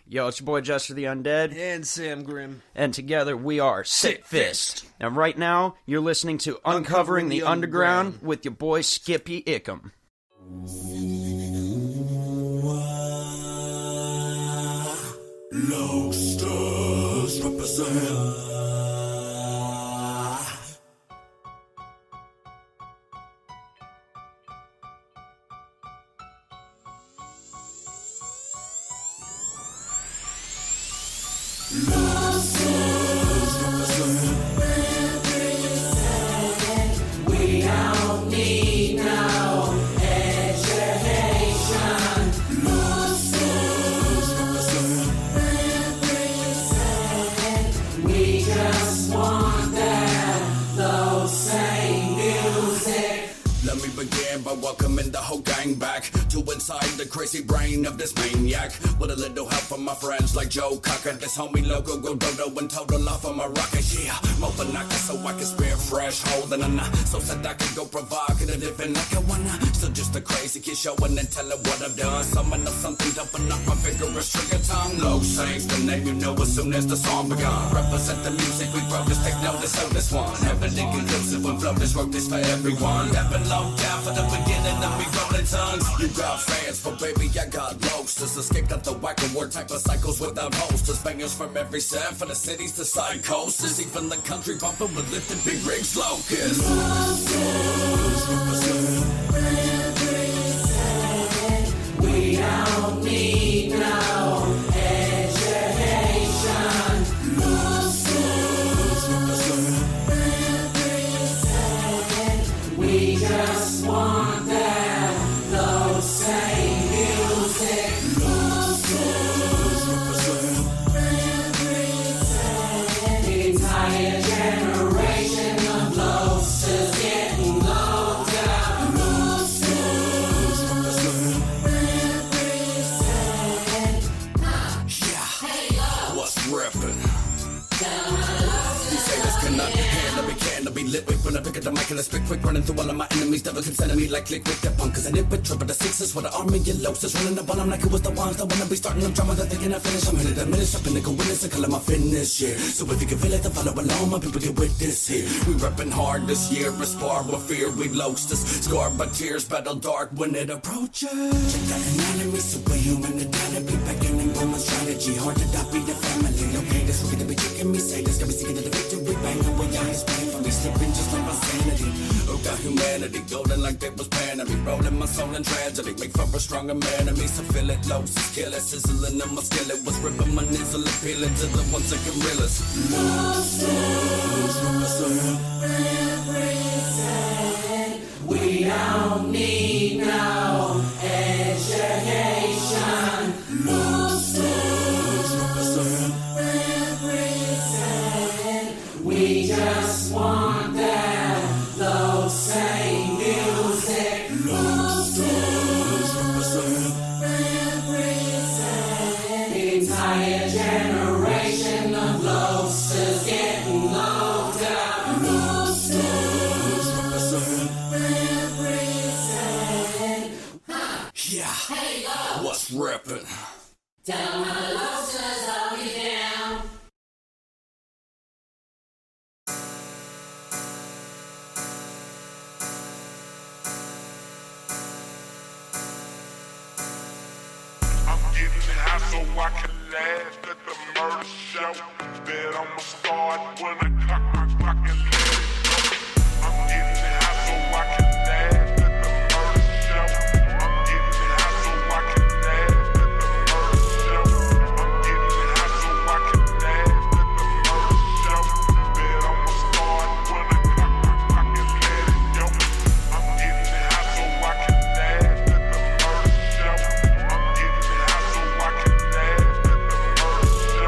Yo, it's your boy Jester the Undead. And Sam Grimm. And together we are Seethe. And right now, you're listening to Uncovering the Underground with your boy Skippy Ickham. Roosters represent. We don't need no education. We just want that low same music. Let me begin by welcoming the whole gang back to inside the crazy brain of this maniac. With a little help from my friends like Joe Cocker, this homie logo go dodo and total off of my rocket. Yeah, open knocker so I can spit fresh, holding a knot so that I can go provocative and like I wanna. Still just a crazy kid showing and telling what I've done. Summon up something, dumping up my vigorous trigger tongue. Low saves the name you know as soon as the song begun. Represent the music, we broke this, take notice of this one. Heavily conclusive when flow this wrote this for everyone. Never low down for the beginning of me rolling tongues. You got fans, but baby I got loasters. Escaped out the whack and word type of cycles without posters. Bangers from every set, from the cities to side coasters. Even the country bumping with lifted big rigs locusts. We don't need no education. We just want that low same music. The entire generation of Roosters getting low down. Yeah, what's reppin'? These haters cannot handle me, can be lit with when I pick up the mic and I spit quick, running through all of my enemies, never consider me like liquid the punk, cause I did with triple the sixes with the army of losers, running the ball, I'm like it was the ones that wanna be starting them drama that they cannot finish. I'm headed a minute, up in the witness, I color my fitness, yeah. So if you can feel it, then follow along, my people get with this here. We reppin' hard this year, aspire with fear, we losters, scarred by tears, battle dark when it approaches. Check that anatomy, superhuman anatomy, packing in Roman strategy, hard to copy the family, okay, this wicked to be tricking me, say this, got me seeking to the victory, bang away, I is paying for me, slipping just like my sanity. Oh, got humanity, golden like they was panning me, rolling my soul in tragedy, make for a stronger man of me, so feel it, low, so skill it, sizzling in my skillet, was ripping my nizzle, appealing to the ones that can real us. We don't need no education. We just want that low same music. The entire generation of Roosters getting low down. Yeah, what's reppin'? Down my Roosters, hold you down. Getting high so I can laugh at the murder show. Bet I'ma start when I cock my clock and let it go. I'm getting high so I can laugh at the murder show. I'm getting high so I can laugh at the murder show. I'm getting high so I can laugh at the murder show. Bet I'ma start when I cock my clock and let it go. I'm getting high so I can laugh at the murder show. I'm getting high so I can laugh at the murder show. I'm getting high so I can laugh at the murder show.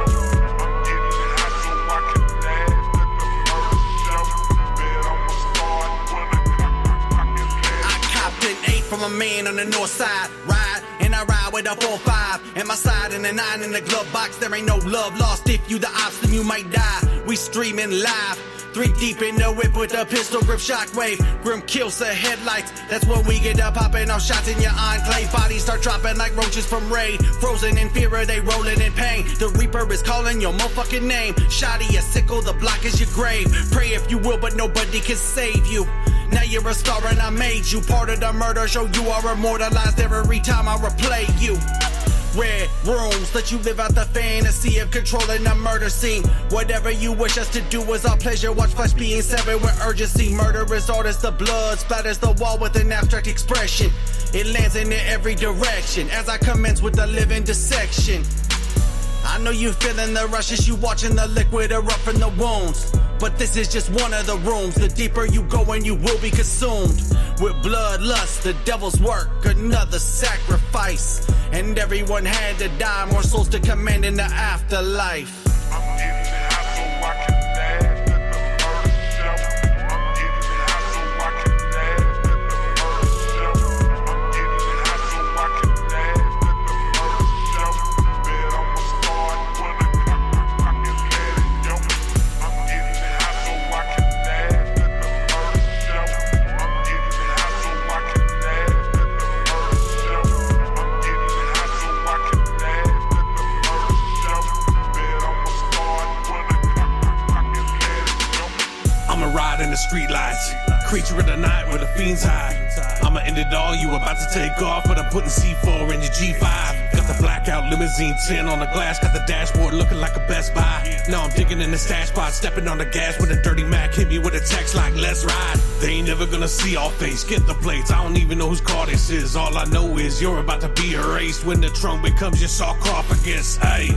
Bet I'ma start when I cock my clock and let it go. I copped an 8 from a man on the north side. Ride, and I ride with a 4-5. And my side and a 9 in the glove box. There ain't no love lost. If you the ops, then you might die. We streaming live 3 deep in the whip with a pistol grip shockwave. Grim kills the headlights. That's when we get up popping off shots in your enclave. Bodies start dropping like roaches from raid. Frozen in fear, they rolling in pain. The Reaper is calling your motherfucking name. Shoddy, a sickle, the block is your grave. Pray if you will, but nobody can save you. Now you're a star and I made you part of the murder show. You are immortalized every time I replay you. Red rooms let you live out the fantasy of controlling the murder scene. Whatever you wish us to do is our pleasure. Watch flesh being severed with urgency. Murder is art as the blood splatters the wall with an abstract expression. It lands in every direction as I commence with the living dissection. I know you feeling the rush as you watching the liquid erupt from the wounds. But this is just one of the rooms. The deeper you go and you will be consumed with bloodlust, the devil's work, another sacrifice. And everyone had to die, more souls to command in the afterlife. I'm getting high so I can laugh at the murder show. I'm getting high so I can laugh at the murder show. I'm getting high so I can laugh at the murder show. Bet I'ma start when I cock and let it go. I'm getting high so I can laugh at the murder show. I'm getting high so I can laugh at the murder show. I'm getting high so I can laugh at the murder show. Bet I'ma start when I cock and let it go. I'ma ride in the street lights, creature of the night where the fiends hide. I'ma end it all, you about to take off, but I'm putting C4 in your G5. Got the blackout limousine 10 on the glass, got the dashboard looking like a Best Buy. Now I'm digging in the stash spot, stepping on the gas with a dirty Mac, hit me with a text like let's ride. They ain't never gonna see our face, get the plates, I don't even know whose car this is. All I know is you're about to be erased when the trunk becomes your sarcophagus. Hey,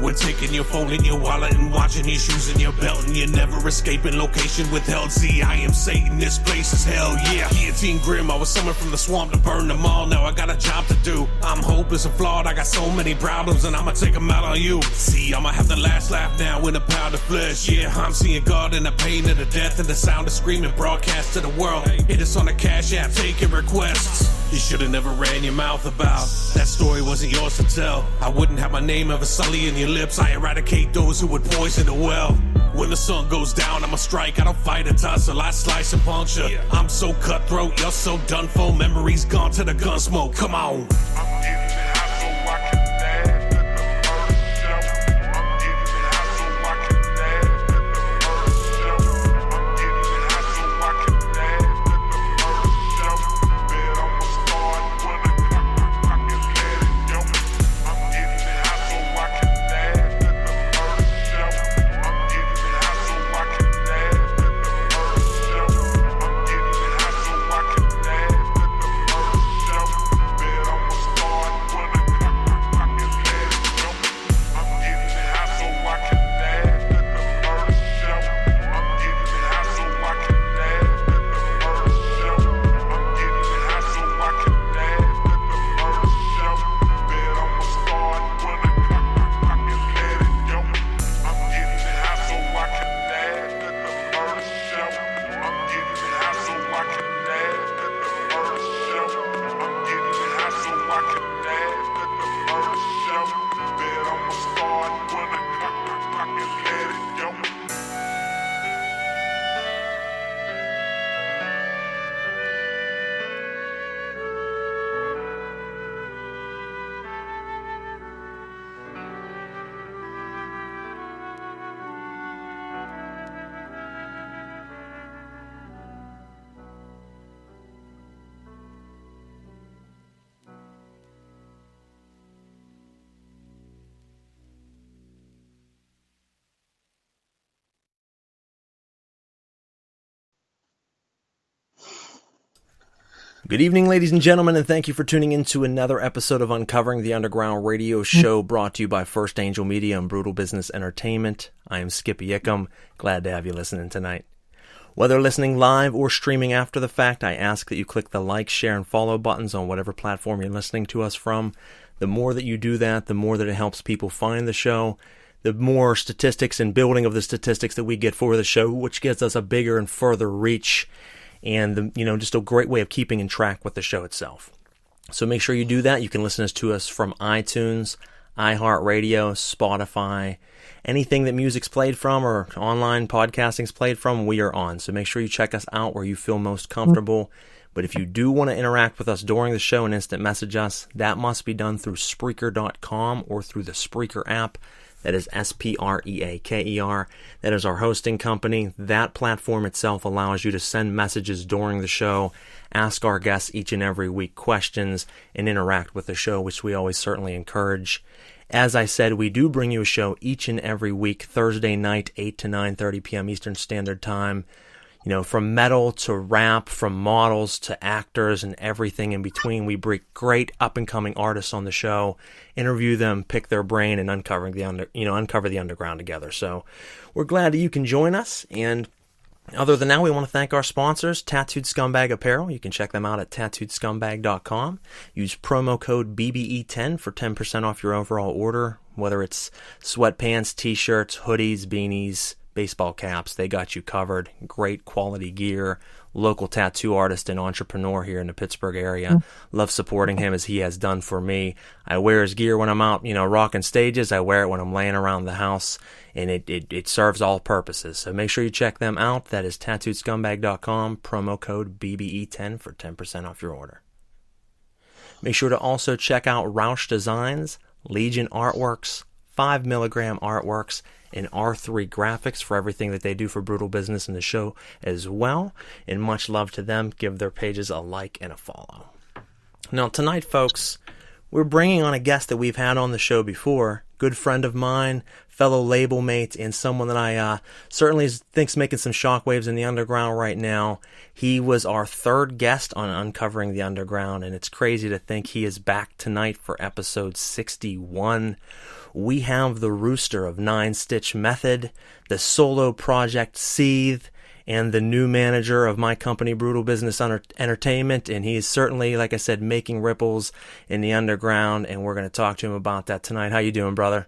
we're taking your phone and your wallet and watching your shoes and your belt, and you're never escaping location withheld. See, I am Satan, this place is hell, yeah. Guillotine grim, I was summoned from the swamp to burn them all. Now I got a job to do. I'm hopeless and flawed, I got so many problems, and I'ma take them out on you. See, I'ma have the last laugh now in a pound of flesh. Yeah, I'm seeing God in the pain of the death and the sound of screaming broadcast to the world. Hit us on the Cash App, taking requests. You should've never ran your mouth about that story, wasn't yours to tell. I wouldn't have my name ever sully in your lips. I eradicate those who would poison the well. When the sun goes down, I'ma strike. I don't fight a tussle, I slice and puncture. I'm so cutthroat, you're so done for. Memories gone to the gun smoke. Come on. I'm getting high so I can laugh at the murder show. I'm getting high so I can laugh at the murder show. I'm getting high so I can laugh at the murder show. Bet I'ma start when I cock and let it go. I'm getting high so I can laugh at the murder show. I'm getting high so I can laugh at the murder show. I'm getting high so I can laugh at the murder show. Bet I'ma start when I cock and let it go. I'm getting high so I can laugh at the murder show. I'm getting high so I can laugh at the murder show. I'm getting high so I can laugh at the murder show. Bet I'ma start when I cock and let it go. I'm getting high so I can laugh at the murder show. I'm getting high so I can laugh at the murder show. I'm getting high so I can laugh at the murder show. Bet I'ma start when I cock and let it go. Good evening, ladies and gentlemen, and thank you for tuning in to another episode of Uncovering the Underground radio show brought to you by First Angel Media and Brutal Business Entertainment. I am Skippy Ickham. Glad to have you listening tonight. Whether listening live or streaming after the fact, I ask that you click the like, share, and follow buttons on whatever platform you're listening to us from. The more that you do that, the more that it helps people find the show, the more statistics and building of the statistics that we get for the show, which gives us a bigger and further reach, and just a great way of keeping in track with the show itself. So make sure you do that. You can listen to us from iTunes, iHeartRadio, Spotify, anything that music's played from or online podcasting's played from, we are on. So make sure you check us out where you feel most comfortable. But if you do want to interact with us during the show and instant message us, that must be done through Spreaker.com or through the Spreaker app. That is Spreaker. That is our hosting company. That platform itself allows you to send messages during the show, ask our guests each and every week questions, and interact with the show, which we always certainly encourage. As I said, we do bring you a show each and every week, Thursday night, 8 to 9:30 p.m. Eastern Standard Time. You know, from metal to rap, from models to actors and everything in between. We bring great up-and-coming artists on the show, interview them, pick their brain, and uncover the underground together. So we're glad that you can join us. And other than that, we want to thank our sponsors, Tattooed Scumbag Apparel. You can check them out at tattooedscumbag.com. Use promo code BBE10 for 10% off your overall order, whether it's sweatpants, t-shirts, hoodies, beanies, baseball caps. They got you covered. Great quality gear. Local tattoo artist and entrepreneur here in the Pittsburgh area. Love supporting him as he has done for me. I wear his gear when I'm out, rocking stages. I wear it when I'm laying around the house, and it serves all purposes. So make sure you check them out. That is tattooedscumbag.com. Promo code BBE10 for 10% off your order. Make sure to also check out Roush Designs, Legion Artworks, 5 Milligram Artworks, and R3 Graphics for everything that they do for Brutal Business and the show as well. And much love to them. Give their pages a like and a follow. Now tonight, folks, we're bringing on a guest that we've had on the show before. Good friend of mine, fellow label mate, and someone that I certainly think's making some shockwaves in the underground right now. He was our third guest on Uncovering the Underground, and it's crazy to think he is back tonight for episode 61. We have the Rooster of Nine Stitch Method, the solo project Seethe, and the new manager of my company, Brutal Business Entertainment. And he's certainly, like I said, making ripples in the underground, and we're going to talk to him about that tonight. How you doing, brother?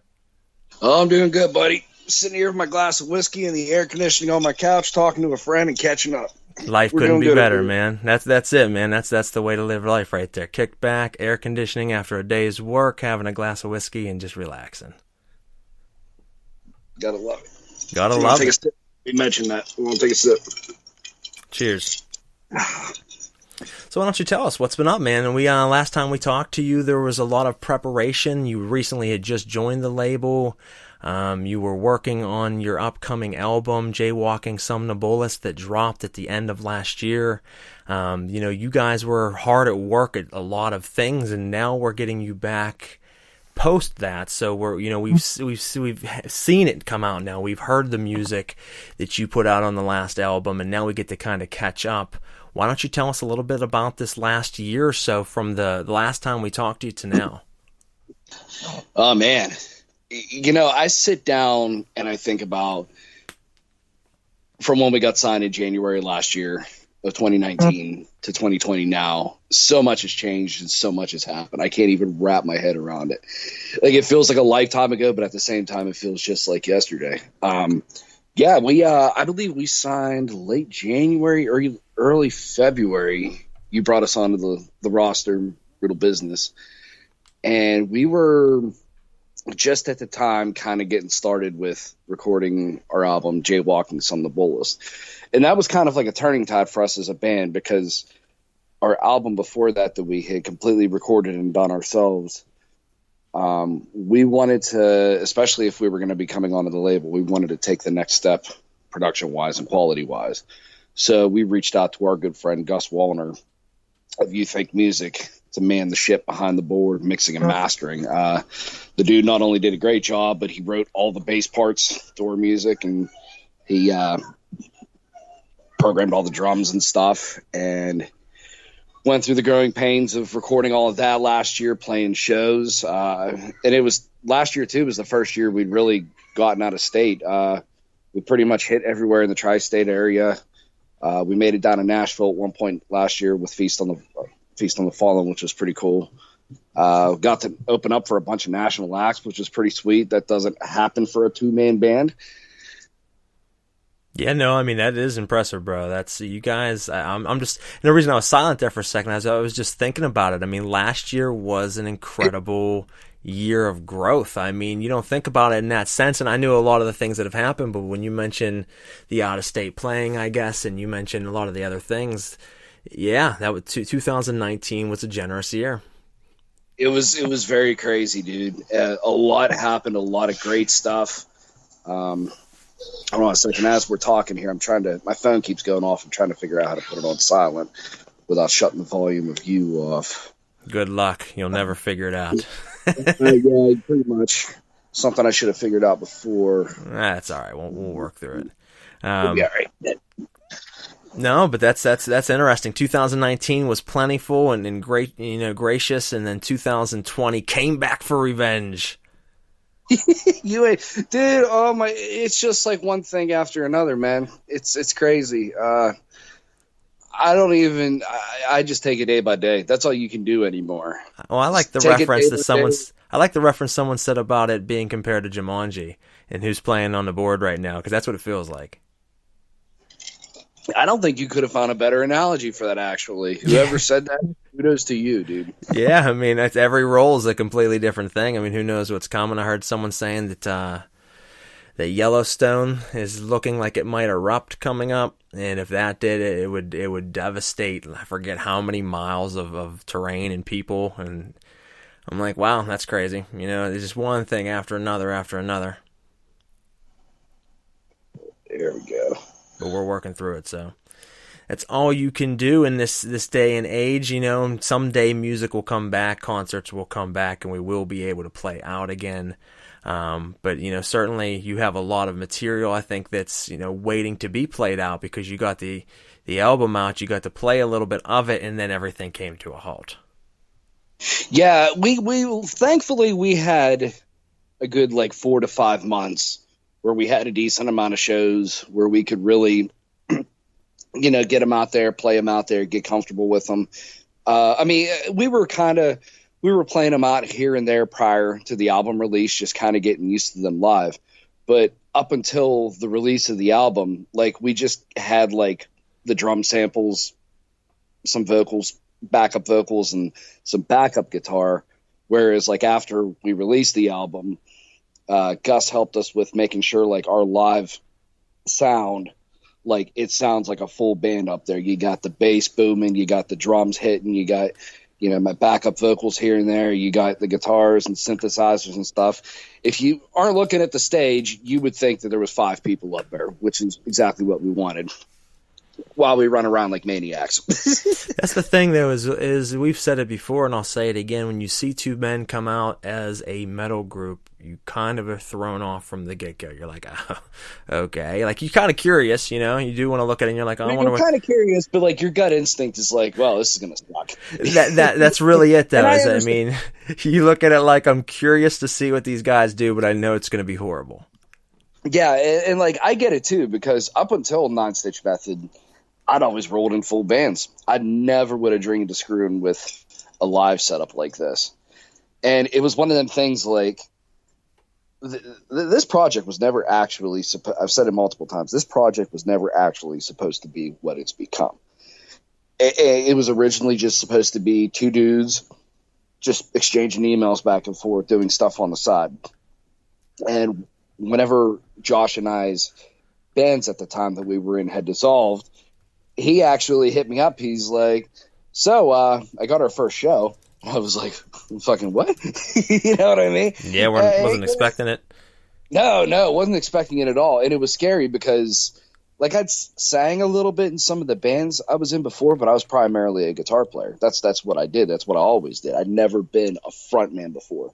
Oh, I'm doing good, buddy. Sitting here with my glass of whiskey and the air conditioning on my couch, talking to a friend and catching up. Life couldn't be better, man. That's it, man. That's the way to live life right there. Kick back, air conditioning after a day's work, having a glass of whiskey, and just relaxing. Gotta love it. Gotta love take it. A sip. We mentioned that. We want to take a sip. Cheers. So why don't you tell us what's been up, man? And we last time we talked to you, there was a lot of preparation. You recently had just joined the label. You were working on your upcoming album, Jaywalking Somnambulist, that dropped at the end of last year. You guys were hard at work at a lot of things, and now we're getting you back post that. So we've seen it come out now. We've heard the music that you put out on the last album, and now we get to kind of catch up. Why don't you tell us a little bit about this last year or so from the last time we talked to you to now? Oh, man. I sit down and I think about from when we got signed in January last year of 2019 to 2020 now, so much has changed and so much has happened. I can't even wrap my head around it. Like, it feels like a lifetime ago, but at the same time, it feels just like yesterday. I believe we signed late January or early February. You brought us onto the roster, Brutal Business, and we were just at the time kind of getting started with recording our album, Jaywalking Somnambulist. And that was kind of like a turning tide for us as a band, because our album before that we had completely recorded and done ourselves, we wanted to, especially if we were going to be coming onto the label, we wanted to take the next step production-wise and quality-wise. So we reached out to our good friend Gus Wallner of You Think Music to man the ship behind the board, mixing and mastering. The dude not only did a great job, but he wrote all the bass parts to our music, and he programmed all the drums and stuff, and went through the growing pains of recording all of that last year, playing shows. And it was last year too, was the first year we'd really gotten out of state. We pretty much hit everywhere in the tri-state area. We made it down to Nashville at one point last year with Feast on the Fallen, which was pretty cool. Got to open up for a bunch of national acts, which was pretty sweet. That doesn't happen for a two-man band. Yeah, no, I mean, that is impressive, bro. That's you guys. I'm just, the reason I was silent there for a second, I was just thinking about it. I mean, last year was an incredible year of growth. I mean, you don't think about it in that sense, and I knew a lot of the things that have happened, but when you mention the out-of-state playing, I guess, and you mentioned a lot of the other things, yeah, that was 2019 was a generous year. It was very crazy, dude. A lot happened, a lot of great stuff. Hold on a second. As we're talking here, my phone keeps going off. I'm trying to figure out how to put it on silent without shutting the volume of you off. Good luck. You'll never figure it out. Yeah, pretty much. Something I should have figured out before. That's all right. We'll work through it. We'll be all right. No, but that's interesting. 2019 was plentiful and great, gracious, and then 2020 came back for revenge. Dude, oh my! It's just like one thing after another, man. It's crazy. I don't even. I just take it day by day. That's all you can do anymore. Well, I like the reference that someone said about it being compared to Jumanji and who's playing on the board right now, because that's what it feels like. I don't think you could have found a better analogy for that, actually. Whoever said that, kudos to you, dude. Yeah, I mean, every role is a completely different thing. I mean, who knows what's coming? I heard someone saying that Yellowstone is looking like it might erupt coming up, and if that did, it would devastate, I forget how many miles of terrain and people, and I'm like, wow, that's crazy. It's just one thing after another after another. There we go. But we're working through it, so that's all you can do in this day and age. Someday music will come back, concerts will come back, and we will be able to play out again. But certainly you have a lot of material, I think, that's waiting to be played out, because you got the album out, you got to play a little bit of it, and then everything came to a halt. Yeah, we thankfully we had a good 4 to 5 months where we had a decent amount of shows where we could really, get them out there, play them out there, get comfortable with them. I mean, we were playing them out here and there prior to the album release, just kind of getting used to them live. But up until the release of the album, we just had the drum samples, some vocals, backup vocals, and some backup guitar. Whereas after we released the album, Gus helped us with making sure our live sound, it sounds like a full band up there. You got the bass booming, you got the drums hitting, you got, my backup vocals here and there, you got the guitars and synthesizers and stuff. If you aren't looking at the stage, you would think that there was 5 people up there, which is exactly what we wanted, while we run around like maniacs. That's the thing, though, is we've said it before, and I'll say it again. When you see 2 men come out as a metal group, you kind of are thrown off from the get-go. You're like, oh, okay. You're kind of curious, you do want to look at it, and you're like, I wonder what... You're kind of curious, but, your gut instinct is well, this is going to suck. That's really it, though. I mean, you look at it like, I'm curious to see what these guys do, but I know it's going to be horrible. Yeah, and I get it, too, because up until Nine Stitch Method, I'd always rolled in full bands. I never would have dreamed of screwing with a live setup like this. And it was one of them things this project was never actually I've said it multiple times. This project was never actually supposed to be what it's become. It was originally just supposed to be 2 dudes just exchanging emails back and forth, doing stuff on the side. And whenever Josh and I's bands at the time that we were in had dissolved, he actually hit me up. He's like, so I got our first show. I was like, fucking what? You know what I mean? Yeah, wasn't expecting it. No, wasn't expecting it at all. And it was scary because, I'd sang a little bit in some of the bands I was in before, but I was primarily a guitar player. That's what I did. That's what I always did. I'd never been a frontman before.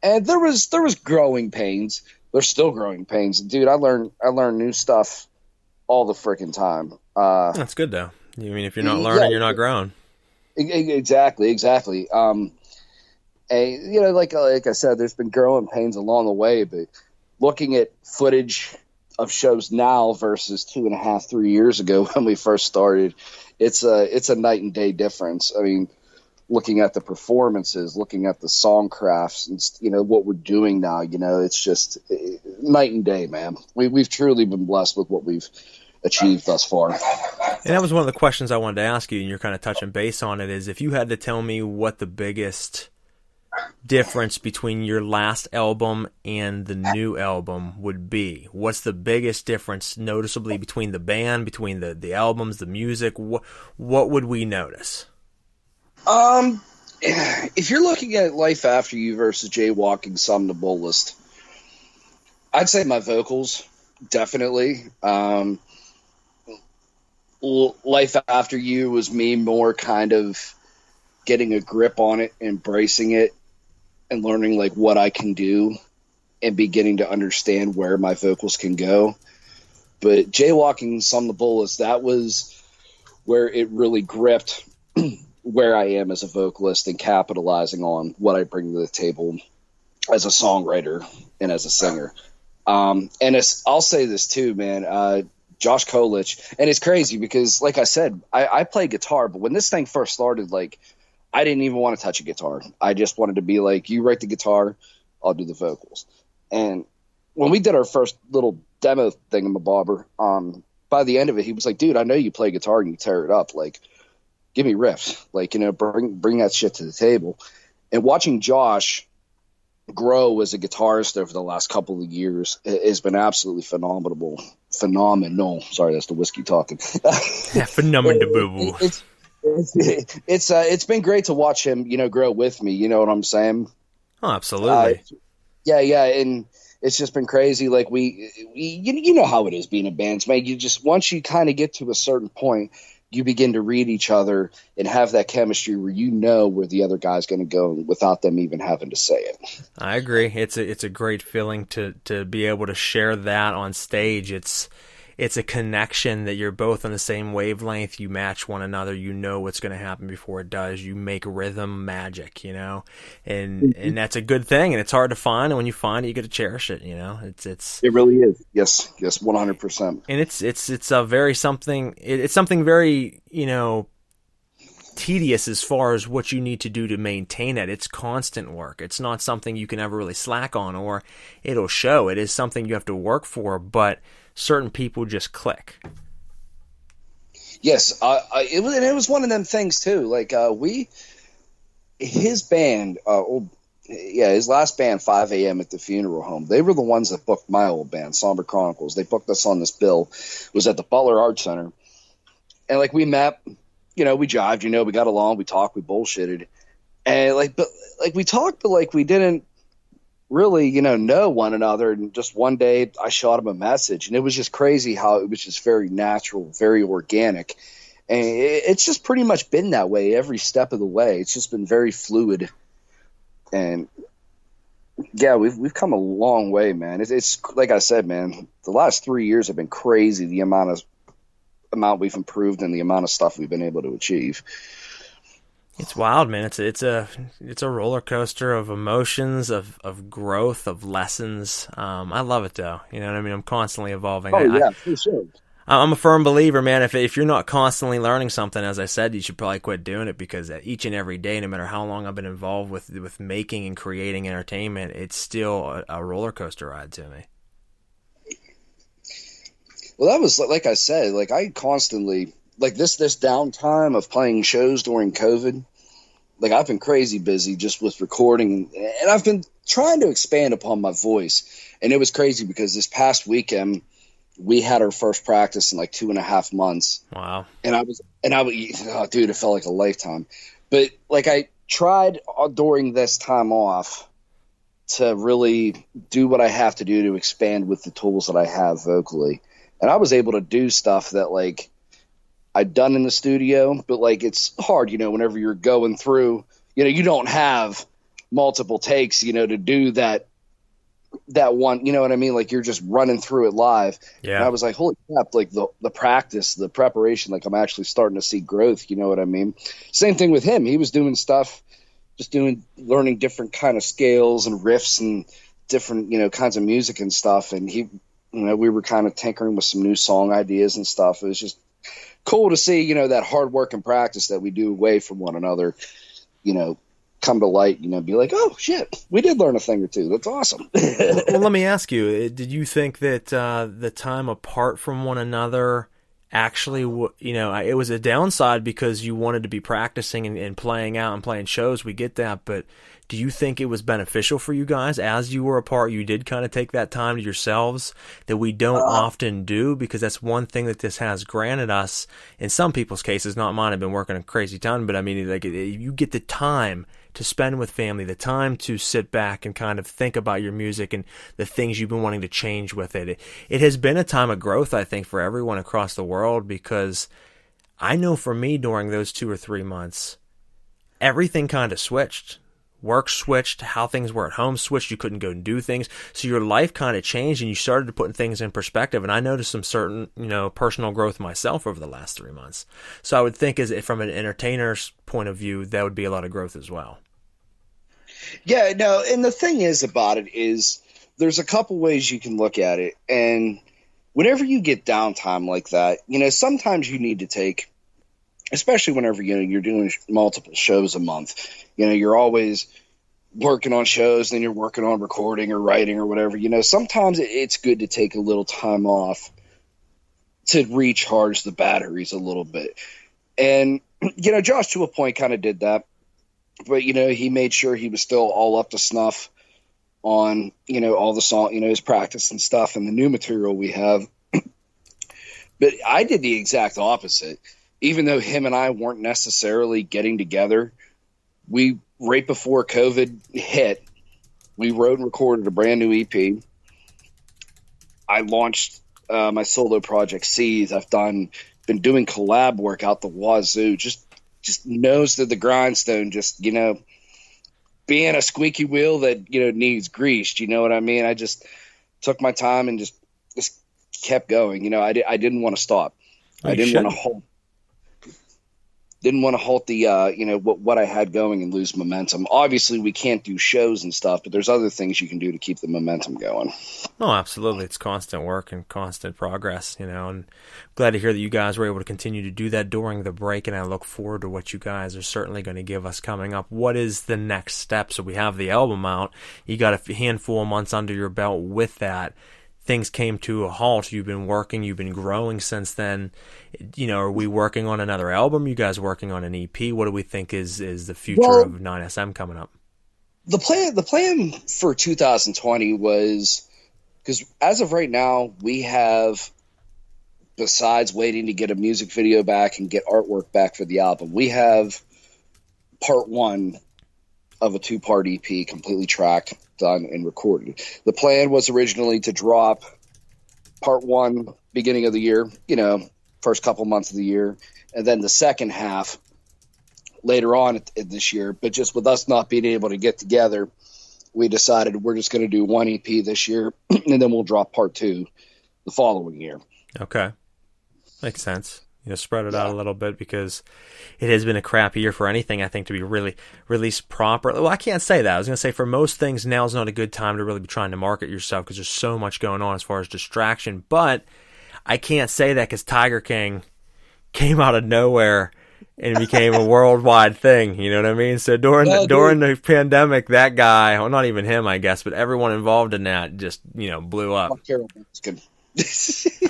And there was growing pains. There's still growing pains. Dude, I learn new stuff all the freaking time. That's good, though. You mean if you're not learning, you're not growing. Exactly. And, like I said, there's been growing pains along the way, but looking at footage of shows now versus 2.5, 3 years ago when we first started, it's a night and day difference. I mean, looking at the performances, looking at the song crafts, and what we're doing now, it's just night and day, man. We've truly been blessed with what we've achieved thus far. And that was one of the questions I wanted to ask you, and you're kind of touching base on it, is if you had to tell me what the biggest difference between your last album and the new album would be? What's the biggest difference noticeably between the band, between the albums, the music? What would we notice? If you're looking at Life After You versus Jaywalking Somnambulist, I'd say my vocals, definitely. Life After You was me more kind of getting a grip on it, embracing it, and learning like what I can do and beginning to understand where my vocals can go. But Jaywalking Somnambulist, that was where it really gripped where I am as a vocalist and capitalizing on what I bring to the table as a songwriter and as a singer. And I'll say this too, man, Josh Kolich, and it's crazy because like I said, I play guitar, but when this thing first started, like I didn't even want to touch a guitar. I just wanted to be like, you write the guitar, I'll do the vocals. And when we did our first little demo thingamabobber, by the end of it, he was like, dude, I know you play guitar and you tear it up. Like, give me riffs, like, you know, bring that shit to the table. And watching Josh grow as a guitarist over the last couple of years has been absolutely phenomenal. Sorry, that's the whiskey talking. Yeah, phenomenal. It's been great to watch him, you know, grow with me. You know what I'm saying? Oh, absolutely. Yeah, and it's just been crazy. Like you know how it is being in bands, man. You just once you kind of get to a certain point, you begin to read each other and have that chemistry where you know where the other guy's going to go without them even having to say it. I agree. It's a great feeling to be able to share that on stage. It's a connection that you're both on the same wavelength. You match one another. You know what's going to happen before it does. You make rhythm magic, you know, and that's a good thing. And it's hard to find. And when you find it, you get to cherish it. You know, it really is. Yes, 100%. And it's a very something. It's something very, you know, tedious as far as what you need to do to maintain it. It's constant work. It's not something you can ever really slack on, or it'll show. It is something you have to work for, but certain people just click. Yes, it was one of them things too. Like his band, his last band, 5 a.m. at the Funeral Home. They were the ones that booked my old band, Somber Chronicles. They booked us on this bill. It was at the Butler Art Center, and like we met, you know, we jived, you know, we got along, we talked, we bullshitted, and we talked, but like we didn't really, you know one another. And just one day I shot him a message, and it was just crazy how it was just very natural, very organic. And it's just pretty much been that way every step of the way. It's just been very fluid. And yeah, we've come a long way, man. It's like I said, man, the last 3 years have been crazy. The amount we've improved and the amount of stuff we've been able to achieve. It's wild, man. It's a roller coaster of emotions, of growth, of lessons. I love it though. You know what I mean? I'm constantly evolving. Oh yeah, for sure. I'm a firm believer, man. If you're not constantly learning something, as I said, you should probably quit doing it, because each and every day, no matter how long I've been involved with making and creating entertainment, it's still a roller coaster ride to me. Well, that was like I said, like I constantly, like this downtime of playing shows during COVID, like I've been crazy busy just with recording, and I've been trying to expand upon my voice. And it was crazy because this past weekend we had our first practice in like 2.5 months. Wow. And I was, oh, dude, it felt like a lifetime. But like I tried during this time off to really do what I have to do to expand with the tools that I have vocally. And I was able to do stuff that like I'd done in the studio, but like it's hard, you know, whenever you're going through, you know, you don't have multiple takes, you know, to do that one, you know what I mean? Like you're just running through it live. Yeah. And I was like, holy crap, like the practice, the preparation, like I'm actually starting to see growth, you know what I mean? Same thing with him. He was doing stuff, learning different kind of scales and riffs and different, you know, kinds of music and stuff. And he, you know, we were kind of tinkering with some new song ideas and stuff. It was just cool to see, you know, that hard work and practice that we do away from one another, you know, come to light, you know, be like, oh shit, we did learn a thing or two. That's awesome. Well, let me ask you, did you think that the time apart from one another actually, it was a downside because you wanted to be practicing and playing out and playing shows. We get that, but do you think it was beneficial for you guys as you were apart? You did kind of take that time to yourselves that we don't often do, because that's one thing that this has granted us in some people's cases, not mine. I've been working a crazy ton, but I mean, like, you get the time to spend with family, the time to sit back and kind of think about your music and the things you've been wanting to change with it. It has been a time of growth, I think, for everyone across the world, because I know for me during those 2 or 3 months, everything kind of switched. Work switched, how things were at home switched, you couldn't go and do things. So your life kind of changed and you started to put things in perspective. And I noticed some certain, personal growth myself over the last 3 months. So I would think from an entertainer's point of view, that would be a lot of growth as well. Yeah, no, and the thing is about it is there's a couple ways you can look at it. And whenever you get downtime like that, sometimes you need to take, especially whenever you're doing multiple shows a month, you're always working on shows, then you're working on recording or writing or whatever. Sometimes it's good to take a little time off to recharge the batteries a little bit. And Josh to a point kind of did that, but he made sure he was still all up to snuff on all the song, his practice and stuff and the new material we have. But I did the exact opposite. Even though him and I weren't necessarily getting together, we, right before COVID hit, we wrote and recorded a brand new EP. I launched my solo project, Seethe. I've been doing collab work out the wazoo, just nose to the grindstone, just, being a squeaky wheel that, needs greased. You know what I mean? I just took my time and just kept going. I didn't want to stop. I didn't want to hold. Didn't want to halt the, what I had going and lose momentum. Obviously, we can't do shows and stuff, but there's other things you can do to keep the momentum going. Oh, absolutely. It's constant work and constant progress, and I'm glad to hear that you guys were able to continue to do that during the break, and I look forward to what you guys are certainly going to give us coming up. What is the next step? So we have the album out. You got a handful of months under your belt with that. Things came to a halt. You've been working, you've been growing since then. Are we working on another album? You guys working on an EP? What do we think is the future of 9SM coming up? The plan for 2020 was, because as of right now, we have, besides waiting to get a music video back and get artwork back for the album, we have part 1 of a 2-part EP completely tracked, done, and recorded. The plan was originally to drop part 1 beginning of the year, first couple months of the year, and then the second half later on this year. But just with us not being able to get together, we decided we're just going to do 1 EP this year, and then we'll drop part 2 the following year. Okay. Makes sense. Spread it out a little bit, because it has been a crap year for anything, I think, to be really released properly. Well, I can't say that. I was going to say for most things, now is not a good time to really be trying to market yourself, because there's so much going on as far as distraction. But I can't say that because Tiger King came out of nowhere and became a worldwide thing. You know what I mean? So during the pandemic, that guy, well, not even him, I guess, but everyone involved in that just, blew up.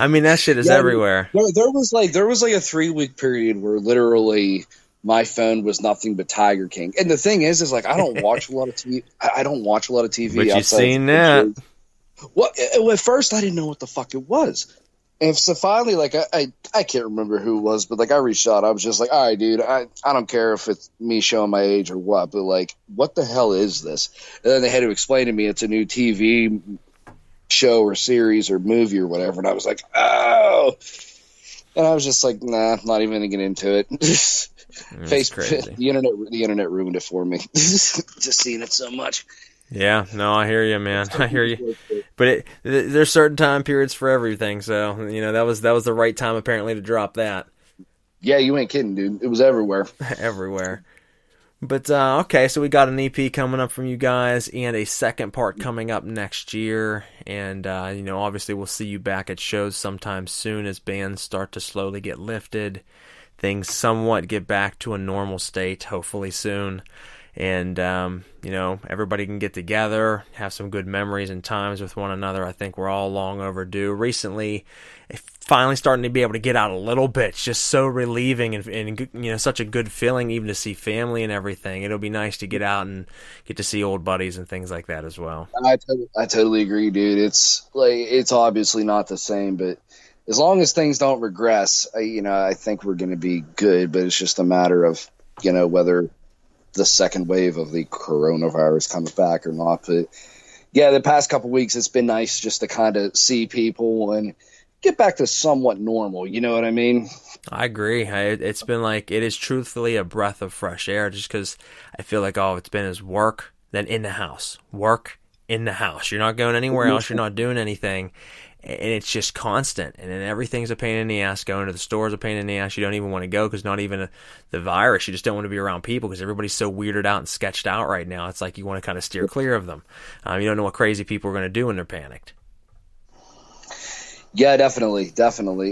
I mean, that shit is everywhere. There was like a 3-week period where literally my phone was nothing but Tiger King. And the thing is like, I don't watch a lot of TV. I don't watch a lot of TV. But you've seen that. Well, at first I didn't know what the fuck it was. And so finally, like, I can't remember who it was, but like I reached out. I was just like, all right, dude, I don't care if it's me showing my age or what, but like, what the hell is this? And then they had to explain to me it's a new TV show or series or movie or whatever, and I was like, oh, and I was just like, nah, I'm not even gonna get into it. Facebook, the internet ruined it for me. Just seeing it so much. Yeah, no, I hear you, man. I hear you. But there's certain time periods for everything, so that was the right time apparently to drop that. Yeah, you ain't kidding, dude. It was everywhere. Everywhere. But, okay, so we got an EP coming up from you guys and a second part coming up next year. And, obviously we'll see you back at shows sometime soon as bands start to slowly get lifted. Things somewhat get back to a normal state, hopefully soon. and everybody can get together, have some good memories and times with one another. I think we're all long overdue. Recently, finally starting to be able to get out a little bit. It's just so relieving and such a good feeling even to see family and everything. It'll be nice to get out and get to see old buddies and things like that as well. I totally agree, dude. It's obviously not the same, but as long as things don't regress, I think we're going to be good. But it's just a matter of whether the second wave of the coronavirus comes back or not. But yeah, the past couple weeks, it's been nice just to kind of see people and get back to somewhat normal. You know what I mean? I agree. It's been it is truthfully a breath of fresh air, just because I feel like all it's been is work, then in the house, work, in the house. You're not going anywhere else. You're not doing anything. And it's just constant. And then everything's a pain in the ass. Going to the store is a pain in the ass. You don't even want to go because not even the virus. You just don't want to be around people because everybody's so weirded out and sketched out right now. It's like you want to kind of steer clear of them. You don't know what crazy people are going to do when they're panicked. Yeah, definitely.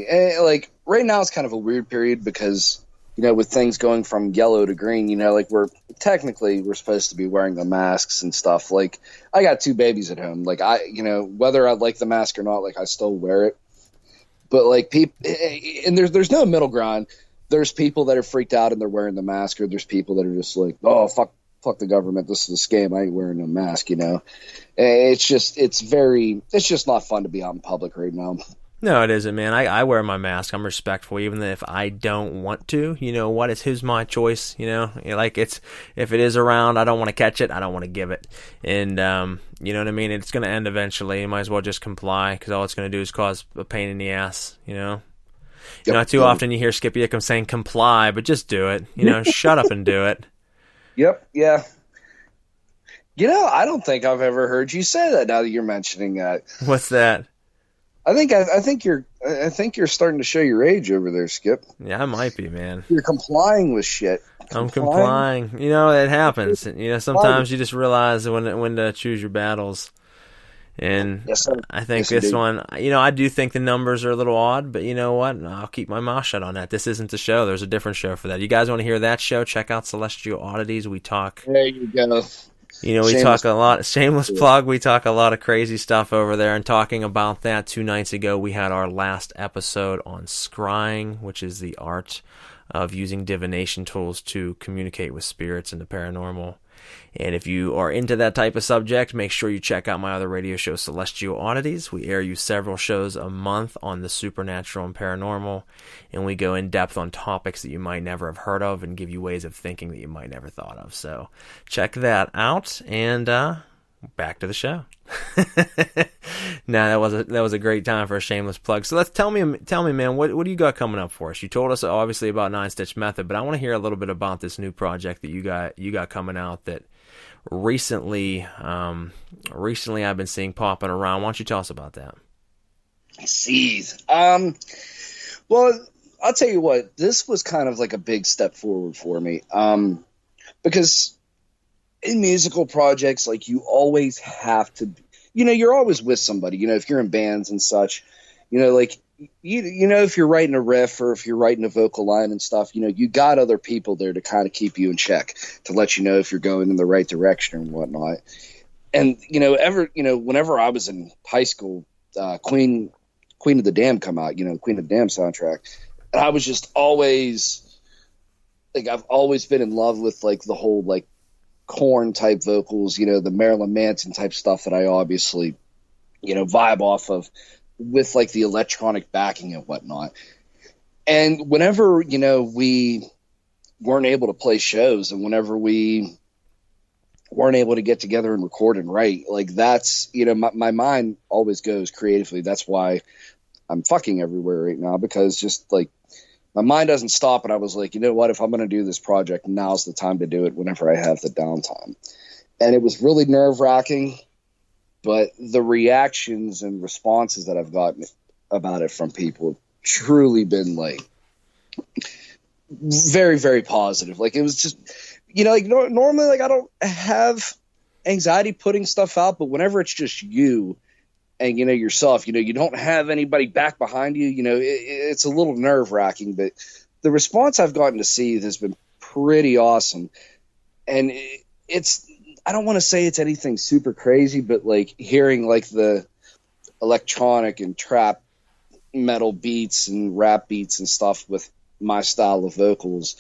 And, right now it's kind of a weird period because, with things going from yellow to green, we're supposed to be wearing the masks and stuff. I got 2 babies at home. Whether I like the mask or not, I still wear it. But people, and there's no middle ground. There's people that are freaked out and they're wearing the mask, or there's people that are just oh, fuck the government. This is a scam. I ain't wearing a mask, It's just not fun to be out in public right now. No, it isn't, man. I wear my mask. I'm respectful, even if I don't want to. You know what? It's my choice. If it is around, I don't want to catch it. I don't want to give it. And you know what I mean? It's going to end eventually. You might as well just comply because all it's going to do is cause a pain in the ass. Yep. Not too often you hear Skippy Ickham saying comply, but just do it. Shut up and do it. Yep. Yeah. I don't think I've ever heard you say that. Now that you're mentioning that, what's that? I think you're starting to show your age over there, Skip. Yeah, I might be, man. You're complying with shit. I'm complying. It happens. Sometimes you just realize when to choose your battles. And yes, sir. I think this one, I do think the numbers are a little odd, but you know what? I'll keep my mouth shut on that. This isn't the show. There's a different show for that. You guys want to hear that show? Check out Celestial Oddities. We talk. There you go. We talk a lot, shameless plug, we talk a lot of crazy stuff over there. And talking about that, 2 nights ago, we had our last episode on scrying, which is the art of using divination tools to communicate with spirits and the paranormal. And if you are into that type of subject, make sure you check out my other radio show, Celestial Oddities. We air you several shows a month on the supernatural and paranormal, and we go in depth on topics that you might never have heard of and give you ways of thinking that you might never thought of. So check that out, and back to the show. That was a great time for a shameless plug. So tell me, man, what do you got coming up for us? You told us obviously about 9 Stitch Method, but I want to hear a little bit about this new project that you got coming out that recently I've been seeing popping around. Why don't you tell us about that? Seethe. Well, I'll tell you what, this was kind of like a big step forward for me. Because in musical projects, you always have to, you're always with somebody, if you're in bands and such, if you're writing a riff or if you're writing a vocal line and stuff, you got other people there to kind of keep you in check, to let you know if you're going in the right direction and whatnot. And, whenever I was in high school, Queen of the Damned come out, Queen of the Damned soundtrack. And I was just always, I've always been in love with, the whole, Korn type vocals, the Marilyn Manson type stuff that I obviously, vibe off of with the electronic backing and whatnot. And whenever, we weren't able to play shows and whenever we weren't able to get together and record and write, that's, my mind always goes creatively. That's why I'm fucking everywhere right now, because just my mind doesn't stop, and I was like, you know what? If I'm going to do this project, now's the time to do it whenever I have the downtime. And it was really nerve-wracking, but the reactions and responses that I've gotten about it from people have truly been, very, very positive. It was just, normally, I don't have anxiety putting stuff out, but whenever it's just you and, yourself, you don't have anybody back behind you, it's a little nerve wracking, but the response I've gotten to Seethe has been pretty awesome. And I don't want to say it's anything super crazy, but like hearing like the electronic and trap metal beats and rap beats and stuff with my style of vocals,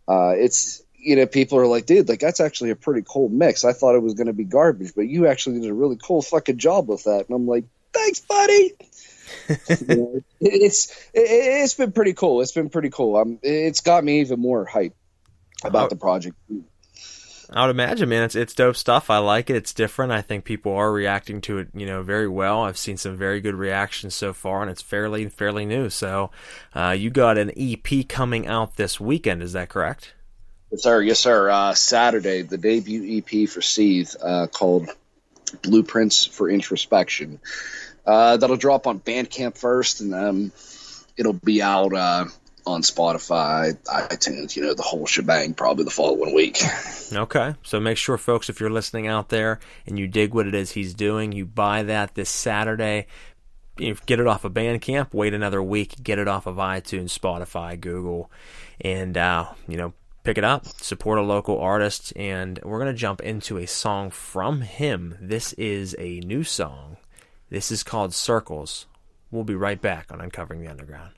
it's, you know, people are like, dude, like that's actually a pretty cool mix. I thought it was going to be garbage, but you actually did a really cool fucking job with that. And I'm like, thanks, buddy. You know, it's been pretty cool. It's been pretty cool. It's got me even more hype about the project. I would imagine, man, it's dope stuff. I like it. It's different. I think people are reacting to it, you know, very well. I've seen some very good reactions so far, and it's fairly new. So, you got an EP coming out this weekend. Is that correct? Yes, sir. Saturday, the debut EP for Seethe, called Blueprints for Introspection. That'll drop on Bandcamp first, and it'll be out on Spotify, iTunes, you know, the whole shebang, probably the following week. Okay, so make sure, folks, if you're listening out there and you dig what it is he's doing, you buy that this Saturday. You get it off of Bandcamp, wait another week, get it off of iTunes, Spotify, Google, and, you know, pick it up, support a local artist, and we're going to jump into a song from him. This is a new song. This is called Circles. We'll be right back on Uncovering the Underground.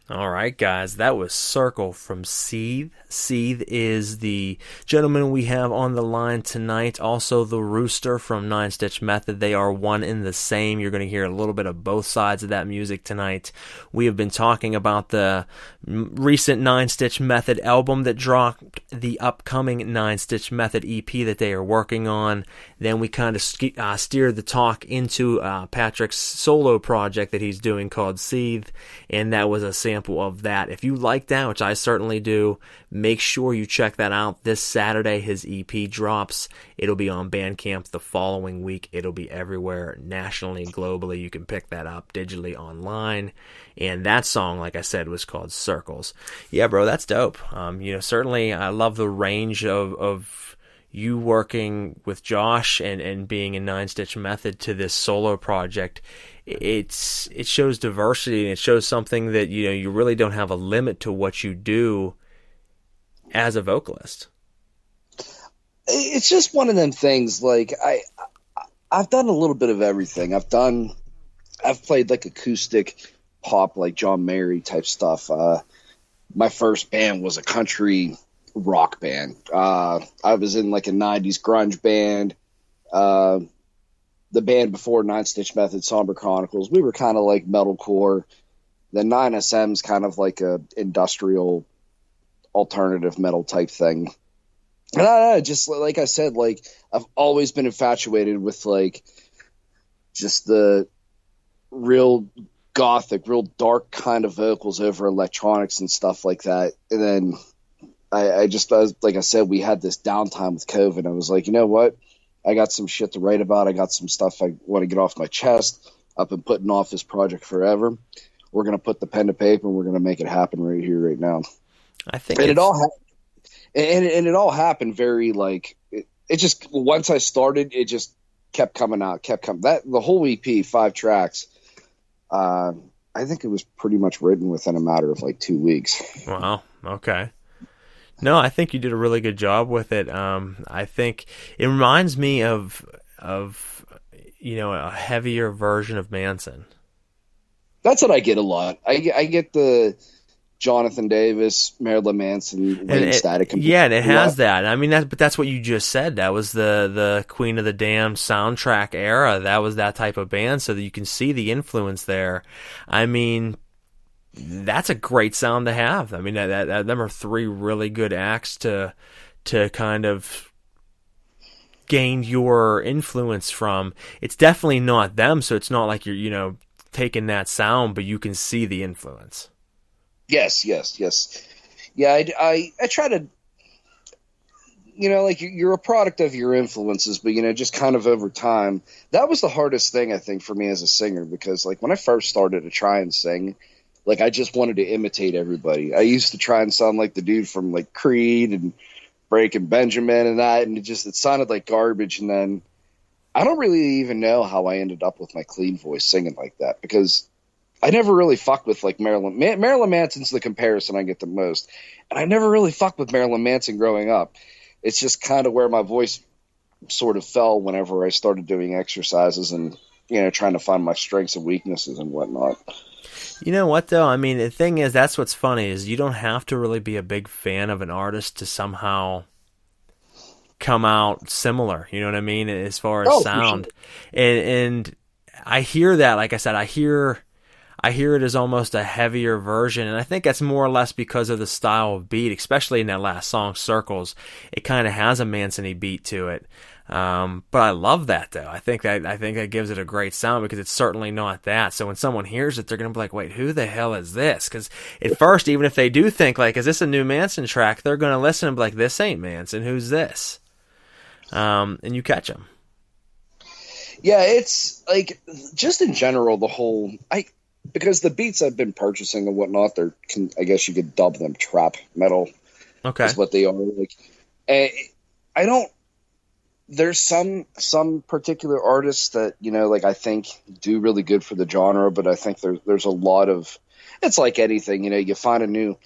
All right, guys, that was Circle from Seethe. Seethe is the gentleman we have on the line tonight. Also, the Rooster from Nine Stitch Method. They are one in the same. You're going to hear a little bit of both sides of that music tonight. We have been talking about the recent Nine Stitch Method album that dropped, the upcoming Nine Stitch Method EP that they are working on. Then we kind of steered the talk into Patrick's solo project that he's doing called Seethe, and that was a sample of that. If you like that, which I certainly do, make sure you check that out. This Saturday his EP drops. It'll be on Bandcamp the following week. It'll be everywhere nationally and globally. You can pick that up digitally online. And that song, like I said, was called Circles. Yeah, bro, that's dope. Certainly I love the range of you working with Josh and being in Nine Stitch Method to this solo project. It shows diversity, and it shows something that, you know, you really don't have a limit to what you do as a vocalist. It's just one of them things. Like I've done a little bit of everything. I've played like acoustic pop, like John Mayer type stuff. My first band was a country rock band. I was in like a 90s grunge band. The band before Nine Stitch Method, Somber Chronicles, we were kind of like metalcore. Then 9SM's kind of like a industrial alternative metal type thing. I don't know, just like I said, like I've always been infatuated with like just the real gothic, real dark kind of vocals over electronics and stuff like that. And then I was, like I said, we had this downtime with COVID. I was like, you know what? I got some shit to write about. I got some stuff I want to get off my chest. I've been putting off this project forever. We're going to put the pen to paper and we're going to make it happen right here, right now. I think and it all happened very like it just once I started, it just kept coming out, that the whole EP, 5 tracks. I think it was pretty much written within a matter of like 2 weeks. Wow. Okay. No, I think you did a really good job with it. I think it reminds me of a heavier version of Manson. That's what I get a lot. I get the Jonathan Davis, Marilyn Manson, Wayne Static. Yeah, and it has that. I mean, that's what you just said. That was the Queen of the Damned soundtrack era. That was that type of band, so that you can see the influence there. I mean, that's a great sound to have. I mean, them are 3 really good acts to kind of gain your influence from. It's definitely not them, so it's not like you're taking that sound, but you can see the influence. Yes. Yeah, I try to, like you're a product of your influences, but just kind of over time. That was the hardest thing I think for me as a singer, because like when I first started to try and sing, like I just wanted to imitate everybody. I used to try and sound like the dude from like Creed and Breaking Benjamin and that, and it sounded like garbage. And then I don't really even know how I ended up with my clean voice singing like that, because I never really fucked with like Marilyn Manson's the comparison I get the most. And I never really fucked with Marilyn Manson growing up. It's just kind of where my voice sort of fell whenever I started doing exercises and, trying to find my strengths and weaknesses and whatnot. You know what, though? I mean, the thing is, that's what's funny, is you don't have to really be a big fan of an artist to somehow come out similar, you know what I mean, as far as sound. Sure. And I hear that, like I said, I hear it as almost a heavier version, and I think that's more or less because of the style of beat, especially in that last song, Circles. It kind of has a Manson-y beat to it. But I love that, though. I think that gives it a great sound, because it's certainly not that. So when someone hears it, they're going to be like, wait, who the hell is this? Because at first, even if they do think, like, is this a new Manson track, they're going to listen and be like, this ain't Manson. Who's this? And you catch them. Yeah, it's like, just in general, because the beats I've been purchasing and whatnot, I guess you could dub them trap metal. Okay. Is what they are. Like, I don't. There's some particular artists that, like I think do really good for the genre, but I think there's a lot of, it's like anything, you find a new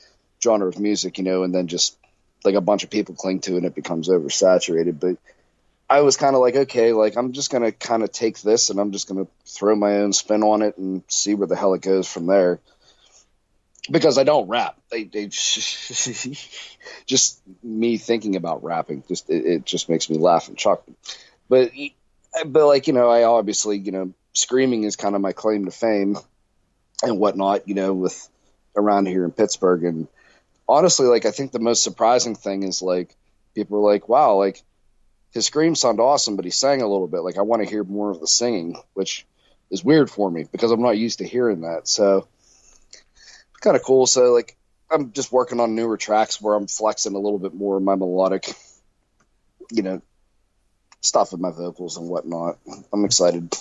genre of music, and then just like a bunch of people cling to it and it becomes oversaturated. But I was kind of like, okay, like I'm just going to kind of take this and I'm just going to throw my own spin on it and see where the hell it goes from there. Because I don't rap. They just me thinking about rapping, it just makes me laugh and chuckle. But like, I obviously, screaming is kind of my claim to fame and whatnot, with around here in Pittsburgh. And honestly, like, I think the most surprising thing is like, people are like, wow, like his screams sound awesome, but he sang a little bit. Like, I want to hear more of the singing, which is weird for me because I'm not used to hearing that. So kind of cool. So like I'm just working on newer tracks where I'm flexing a little bit more of my melodic, stuff with my vocals and whatnot. I'm excited.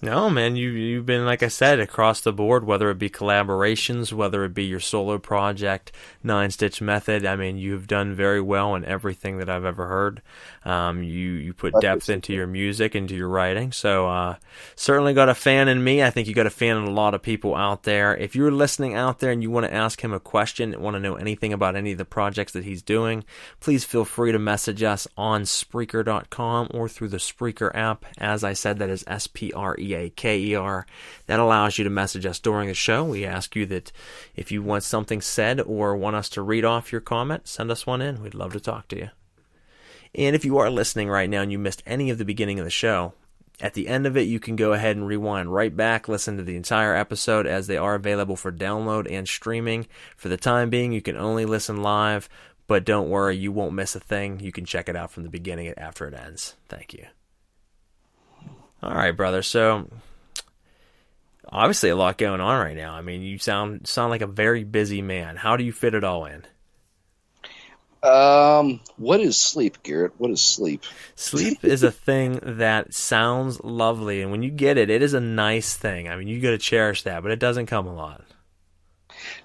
No, man, you've been, like I said, across the board, whether it be collaborations, whether it be your solo project, 9-Stitch Method. I mean, you've done very well in everything that I've ever heard. You put depth into your music, into your writing. So certainly got a fan in me. I think you got a fan in a lot of people out there. If you're listening out there and you want to ask him a question, want to know anything about any of the projects that he's doing, please feel free to message us on Spreaker.com or through the Spreaker app. As I said, that is SPREAKER. That allows you to message us during the show. We ask you that if you want something said or want us to read off your comment, send us one in. We'd love to talk to you. And if you are listening right now and you missed any of the beginning of the show, at the end of it, you can go ahead and rewind right back, listen to the entire episode, as they are available for download and streaming. For the time being, you can only listen live, but don't worry, you won't miss a thing. You can check it out from the beginning after it ends. Thank you. All right, brother. So obviously a lot going on right now. I mean, you sound like a very busy man. How do you fit it all in? What is sleep, Garrett? What is sleep? Sleep is a thing that sounds lovely, and when you get it, it is a nice thing. I mean, you got to cherish that, but it doesn't come a lot.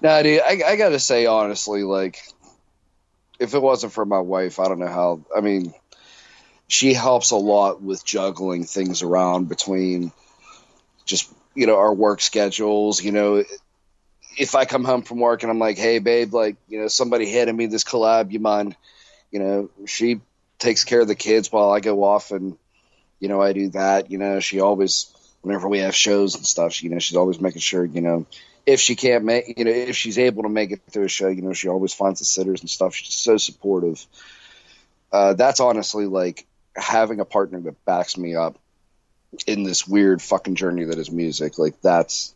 No, dude, I gotta say honestly, like, if it wasn't for my wife, I don't know how. I mean, she helps a lot with juggling things around between just, our work schedules. If I come home from work and I'm like, hey, babe, like, somebody handed me this collab, you mind? She takes care of the kids while I go off and, I do that. She always, whenever we have shows and stuff, she's always making sure, if she can't make, if she's able to make it through a show, she always finds the sitters and stuff. She's so supportive. That's honestly like having a partner that backs me up in this weird fucking journey that is music. Like that's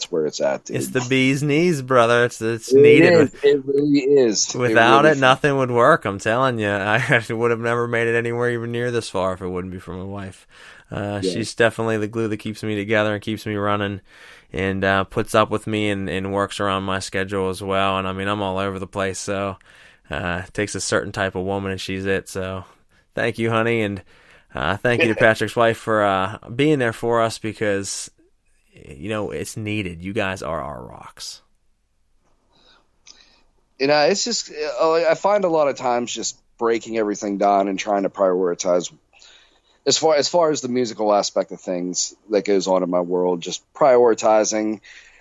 where it's at, dude. It's the bee's knees, brother. It's needed. It really is. Without it, nothing would work. I'm telling you. I would have never made it anywhere even near this far if it wouldn't be for my wife. She's definitely the glue that keeps me together and keeps me running, and puts up with me and works around my schedule as well. And I mean, I'm all over the place, so it takes a certain type of woman, and she's it. So thank you, honey, and thank you to Patrick's wife for being there for us, because it's needed. You guys are our rocks. It's just, I find a lot of times just breaking everything down and trying to prioritize as far as the musical aspect of things that goes on in my world, just prioritizing,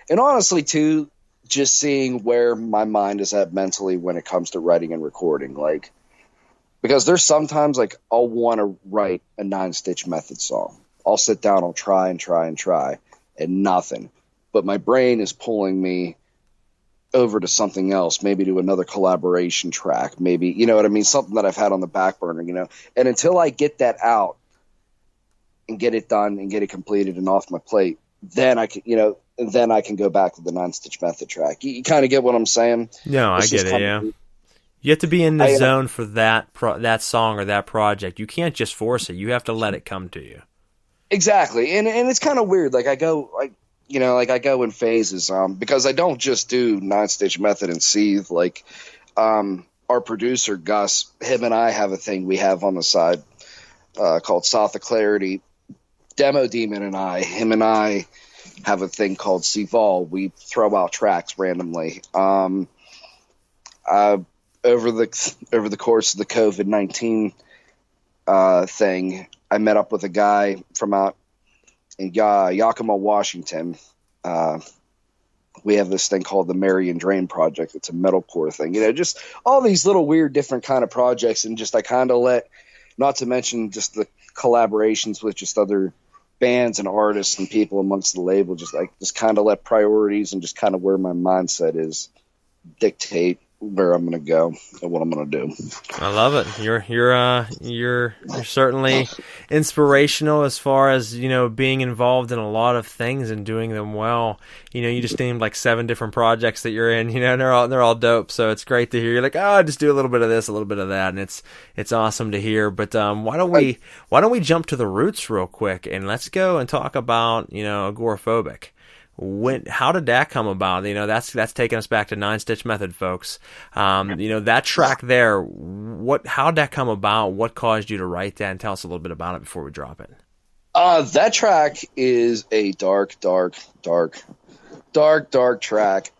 and honestly too, just seeing where my mind is at mentally when it comes to writing and recording. Like, because there's sometimes like I'll want to write a 9-Stitch Method song. I'll sit down, I'll try and nothing. But my brain is pulling me over to something else, maybe to another collaboration track, maybe, you know what I mean? Something that I've had on the back burner, And until I get that out and get it done and get it completed and off my plate, then I can, and then I can go back to the 9-Stitch Method track. You kind of get what I'm saying? No, I get it, yeah. You have to be in the zone for that song or that project. You can't just force it. You have to let it come to you. Exactly. And it's kind of weird. Like I go in phases, because I don't just do 9-Stitch Method and Seethe. Like, our producer, Gus, him and I have a thing we have on the side, called South of Clarity. Demo Demon and him and I have a thing called Seethe. We throw out tracks randomly. Over the course of the COVID-19 thing, I met up with a guy from out in Yakima, Washington. We have this thing called the Marion Drain Project. It's a metalcore thing. Just all these little weird different kind of projects, and just I kind of let, not to mention just the collaborations with just other bands and artists and people amongst the label, just kind of let priorities and just kind of where my mindset is dictate where I'm going to go and what I'm going to do. I love it. You're certainly inspirational as far as, being involved in a lot of things and doing them well. You just named like 7 different projects that you're in, and they're all dope. So it's great to hear. You're like, oh, just do a little bit of this, a little bit of that. And it's awesome to hear. But why don't we jump to the roots real quick and let's go and talk about, Agoraphobic. How did that come about? That's taking us back to 9-Stitch Method, folks. That track there, how'd that come about? What caused you to write that? And tell us a little bit about it before we drop it. That track is a dark track.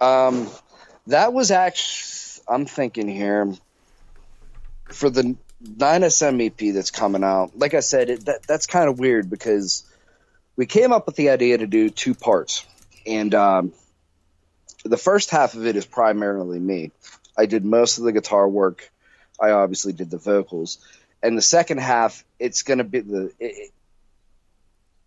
That was actually, I'm thinking here, for the 9SM EP that's coming out. Like I said, that's kind of weird because we came up with the idea to do 2 parts. And the first half of it is primarily me. I did most of the guitar work. I obviously did the vocals. And the second half, it's going to be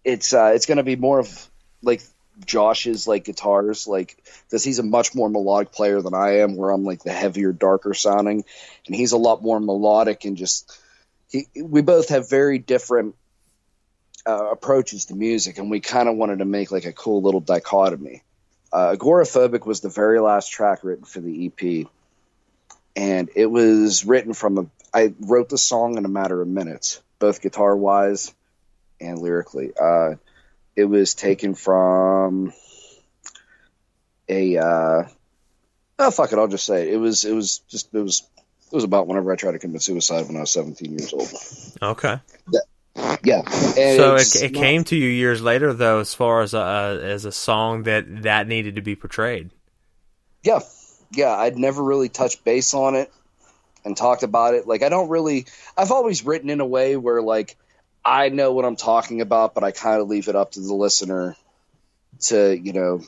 it's going to be more of like Josh's like guitars, like, because he's a much more melodic player than I am, where I'm like the heavier, darker sounding, and he's a lot more melodic and just we both have very different approaches to music, and we kind of wanted to make like a cool little dichotomy. Agoraphobic was the very last track written for the EP, and it was written I wrote the song in a matter of minutes, both guitar wise and lyrically. It was taken from fuck it, I'll just say it. It was about whenever I tried to commit suicide when I was 17 years old. Okay. Yeah. And so it came to you years later, though, as far as a song that needed to be portrayed. Yeah. I'd never really touched base on it and talked about it. Like, I've always written in a way where, like, I know what I'm talking about, but I kind of leave it up to the listener to,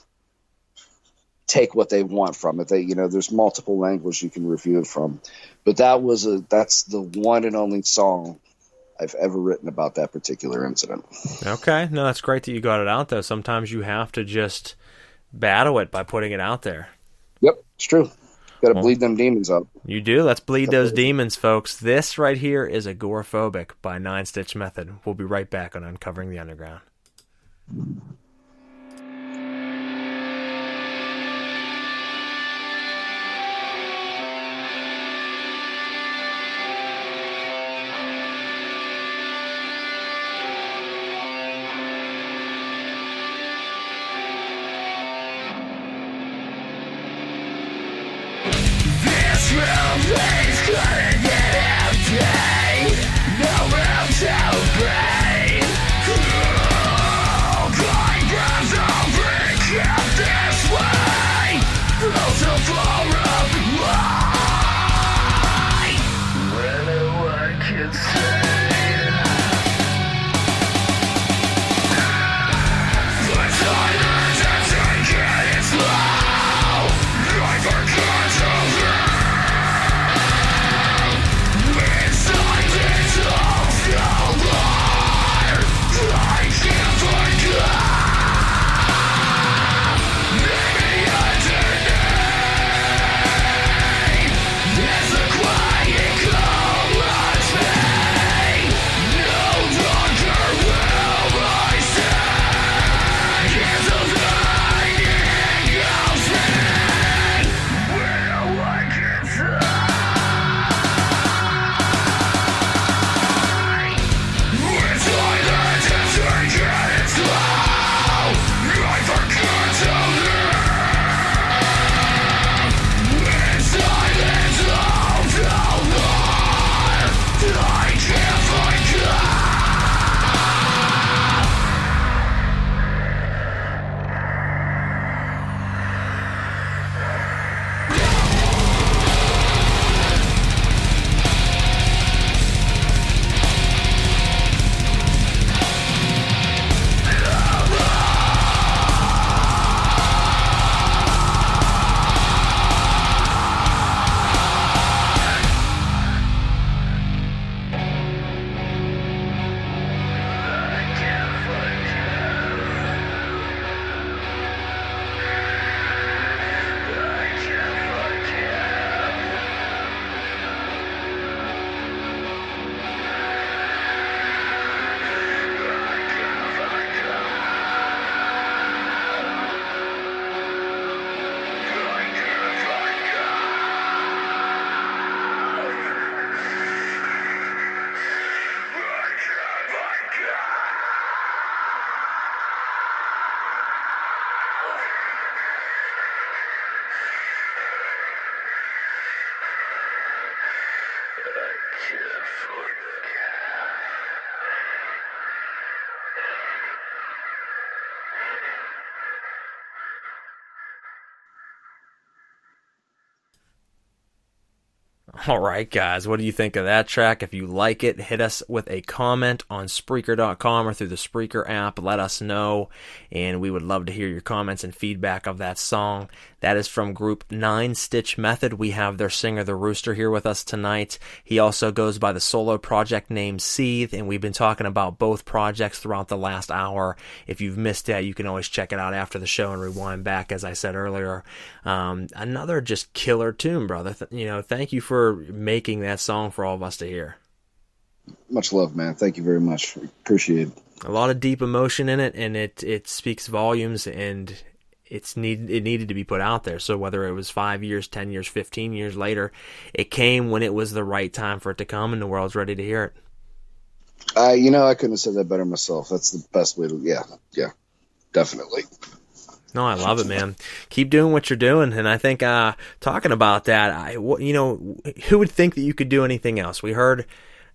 take what they want from it. There's multiple angles you can review it from, but that's the one and only song I've ever written about that particular incident. Okay. No, that's great that you got it out, though. Sometimes you have to just battle it by putting it out there. Yep, it's true. Got to bleed them demons up. You do. Let's bleed those demons, folks. This right here is Agoraphobic by 9 Stitch Method. We'll be right back on Uncovering the Underground. All right, guys, what do you think of that track? If you like it, hit us with a comment on Spreaker.com or through the Spreaker app. Let us know, and we would love to hear your comments and feedback of that song. That is from group 9 Stitch Method. We have their singer, the Rooster, here with us tonight. He also goes by the solo project name Seethe, and we've been talking about both projects throughout the last hour. If you've missed that, you can always check it out after the show and rewind back, as I said earlier. Another just killer tune, brother. Thank you for making that song for all of us to hear. Much love, man. Thank you very much. Appreciate it. A lot of deep emotion in it, and it speaks volumes, and it needed to be put out there. So whether it was 5 years, 10 years, 15 years later, it came when it was the right time for it to come, and the world's ready to hear it. I couldn't have said that better myself. That's the best way to, yeah, definitely. No, I love it, man. Keep doing what you're doing. And I think, talking about that, who would think that you could do anything else? We heard,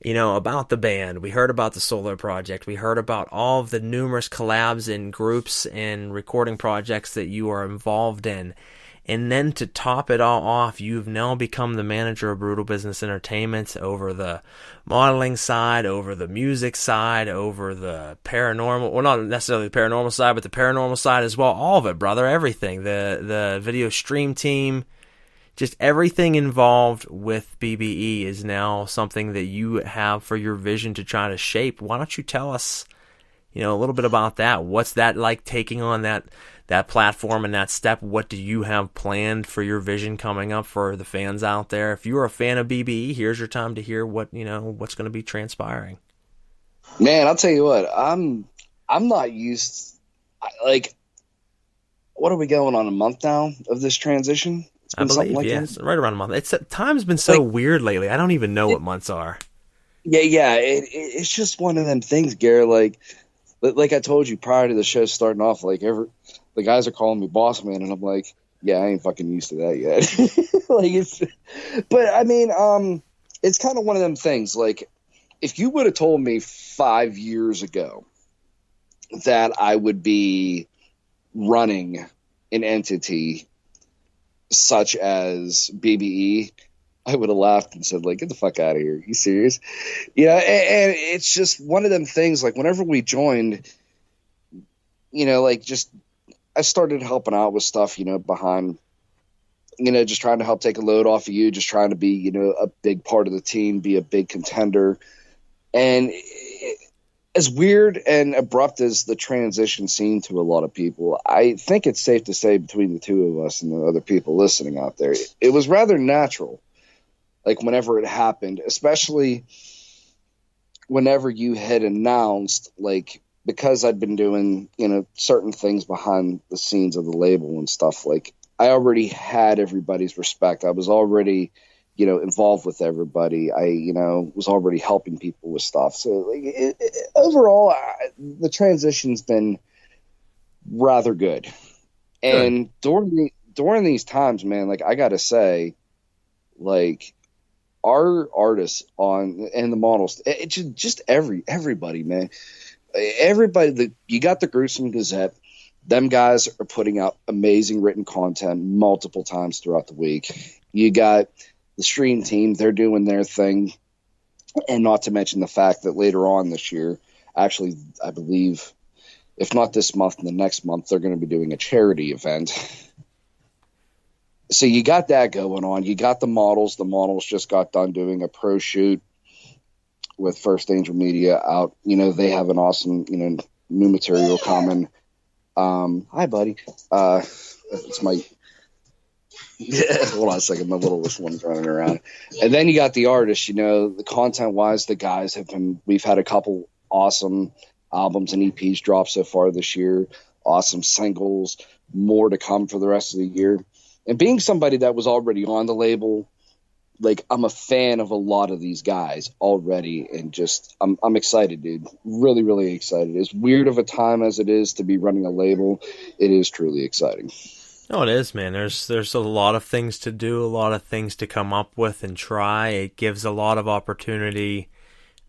about the band. We heard about the solo project. We heard about all of the numerous collabs and groups and recording projects that you are involved in. And then to top it all off, you've now become the manager of Brutal Business Entertainment over the modeling side, over the music side, over the paranormal, well, not necessarily the paranormal side, but the paranormal side as well. All of it, brother, everything. The video stream team, just everything involved with BBE is now something that you have for your vision to try to shape. Why don't you tell us, a little bit about that? What's that like, taking on that platform and that step? What do you have planned for your vision coming up for the fans out there? If you're a fan of BBE, here's your time to hear what's going to be transpiring. Man, I'll tell you what, I'm not used, what are we going on, a month now of this transition? It's been, I believe, yes, right around a month. Time's been so weird lately. I don't even know what months are. Yeah, it's just one of them things, Garrett, like I told you prior to the show starting off, the guys are calling me boss man, and I'm like, yeah, I ain't fucking used to that yet. But I mean, it's kind of one of them things. If you would have told me 5 years ago that I would be running an entity such as BBE, I would have laughed and said, get the fuck out of here. You serious? And it's just one of them things, whenever we joined, I started helping out with stuff, behind, just trying to help take a load off of you, just trying to be, a big part of the team, be a big contender. And as weird and abrupt as the transition seemed to a lot of people, I think it's safe to say between the two of us and the other people listening out there, it was rather natural. Whenever it happened, especially whenever you had announced, because I'd been doing, certain things behind the scenes of the label and stuff, I already had everybody's respect. I was already, involved with everybody. I, was already helping people with stuff. So overall, the transition's been rather good. And during these times, man, I got to say, our artists and the models, it's just everybody, man. Everybody, you got the Gruesome Gazette. Them guys are putting out amazing written content multiple times throughout the week. You got the stream team, they're doing their thing. And not to mention the fact that later on this year, actually, I believe, if not this month, the next month, they're going to be doing a charity event. So you got that going on. You got the models. The models just got done doing a pro shoot with First Angel Media out. They have an awesome, new material coming. Hi, buddy. It's my... hold on a second. My littlest one's running around. And then you got the artists, the content-wise, the guys we've had a couple awesome albums and EPs drop so far this year. Awesome singles. More to come for the rest of the year. And being somebody that was already on the label, I'm a fan of a lot of these guys already, and just I'm excited, dude. Really, really excited. As weird of a time as it is to be running a label, it is truly exciting. Oh, it is, man. There's a lot of things to do, a lot of things to come up with and try. It gives a lot of opportunity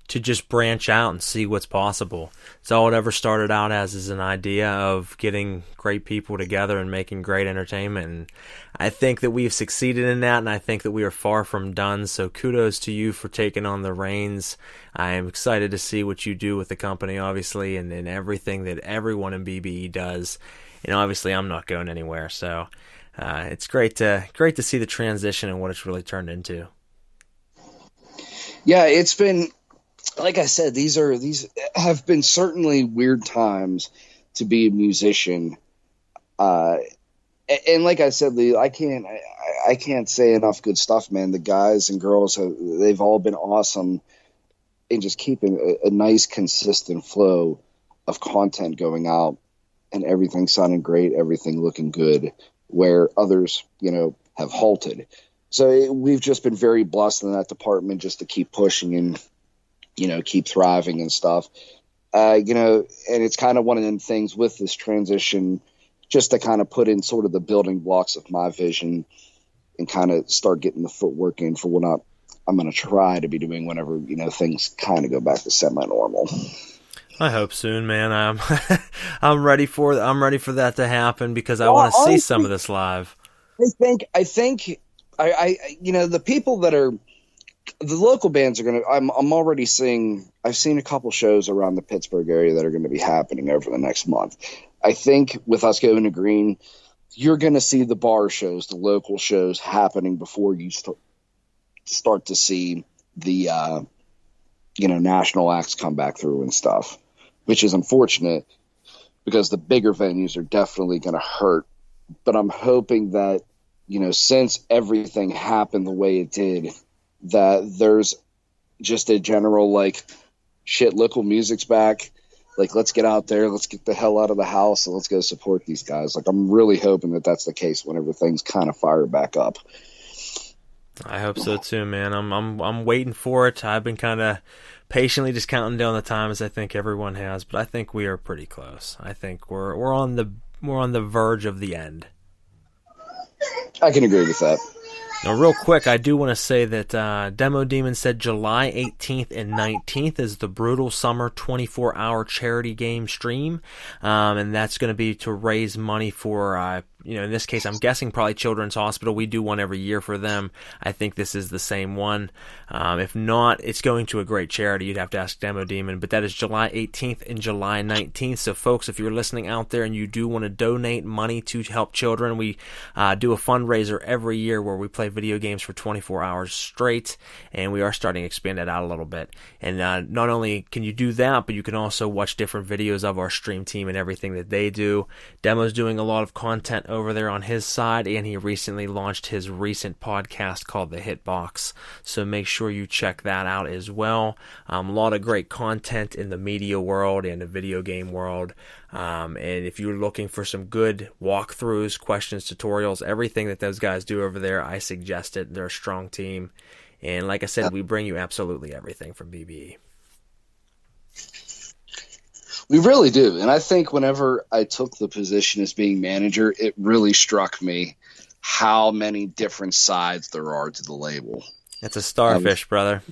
to just branch out and see what's possible. It's all it ever started out as is an idea of getting great people together and making great entertainment. And I think that we've succeeded in that, and I think that we are far from done. So kudos to you for taking on the reins. I am excited to see what you do with the company, obviously, and everything that everyone in BBE does. And obviously, I'm not going anywhere. So it's great to see the transition and what it's really turned into. Yeah, it's been... like I said, these have been certainly weird times to be a musician. And like I said, Lee, I can't say enough good stuff, man. The guys and girls, they've all been awesome in just keeping a nice, consistent flow of content going out. and everything sounding great, everything looking good, where others, have halted. So we've just been very blessed in that department just to keep pushing and, keep thriving and stuff. And it's kind of one of them things with this transition, just to kind of put in sort of the building blocks of my vision and kind of start getting the footwork in for what I'm going to try to be doing whenever, things kind of go back to semi-normal. I hope soon, man. I'm ready for that to happen because I want to see some of this live. I think the people that are the local bands are going to, I'm already seeing, I've seen a couple shows around the Pittsburgh area that are going to be happening over the next month. I think with us going to Green, you're going to see the bar shows, the local shows happening before you start to see the, national acts come back through and stuff, which is unfortunate because the bigger venues are definitely going to hurt. But I'm hoping that, since everything happened the way it did, that there's just a general, local music's back. Let's get out there. Let's get the hell out of the house and let's go support these guys. I'm really hoping that that's the case whenever things kind of fire back up. I hope so too, man. I'm waiting for it. I've been kind of patiently just counting down the time as I think everyone has, but I think we are pretty close. I think we're on the verge of the end. I can agree with that. Now, real quick, I do want to say that Demo Demon said July 18th and 19th is the Brutal Summer 24-hour charity game stream, and that's going to be to raise money for, in this case, I'm guessing probably Children's Hospital. We do one every year for them. I think this is the same one. If not, it's going to a great charity. You'd have to ask Demo Demon, but that is July 18th and July 19th. So, folks, if you're listening out there and you do want to donate money to help children, we do a fundraiser every year where we play video games for 24 hours straight, and we are starting to expand that out a little bit. And not only can you do that, but you can also watch different videos of our stream team and everything that they do. Demo's doing a lot of content over there on his side, and he recently launched his recent podcast called The Hitbox, so make sure you check that out as well. A lot of great content in the media world and the video game world. And if you're looking for some good walkthroughs, questions, tutorials, everything that those guys do over there, I suggest it. They're a strong team. And like I said, we bring you absolutely everything from BBE. We really do. And I think whenever I took the position as being manager, it really struck me how many different sides there are to the label. It's a starfish, brother.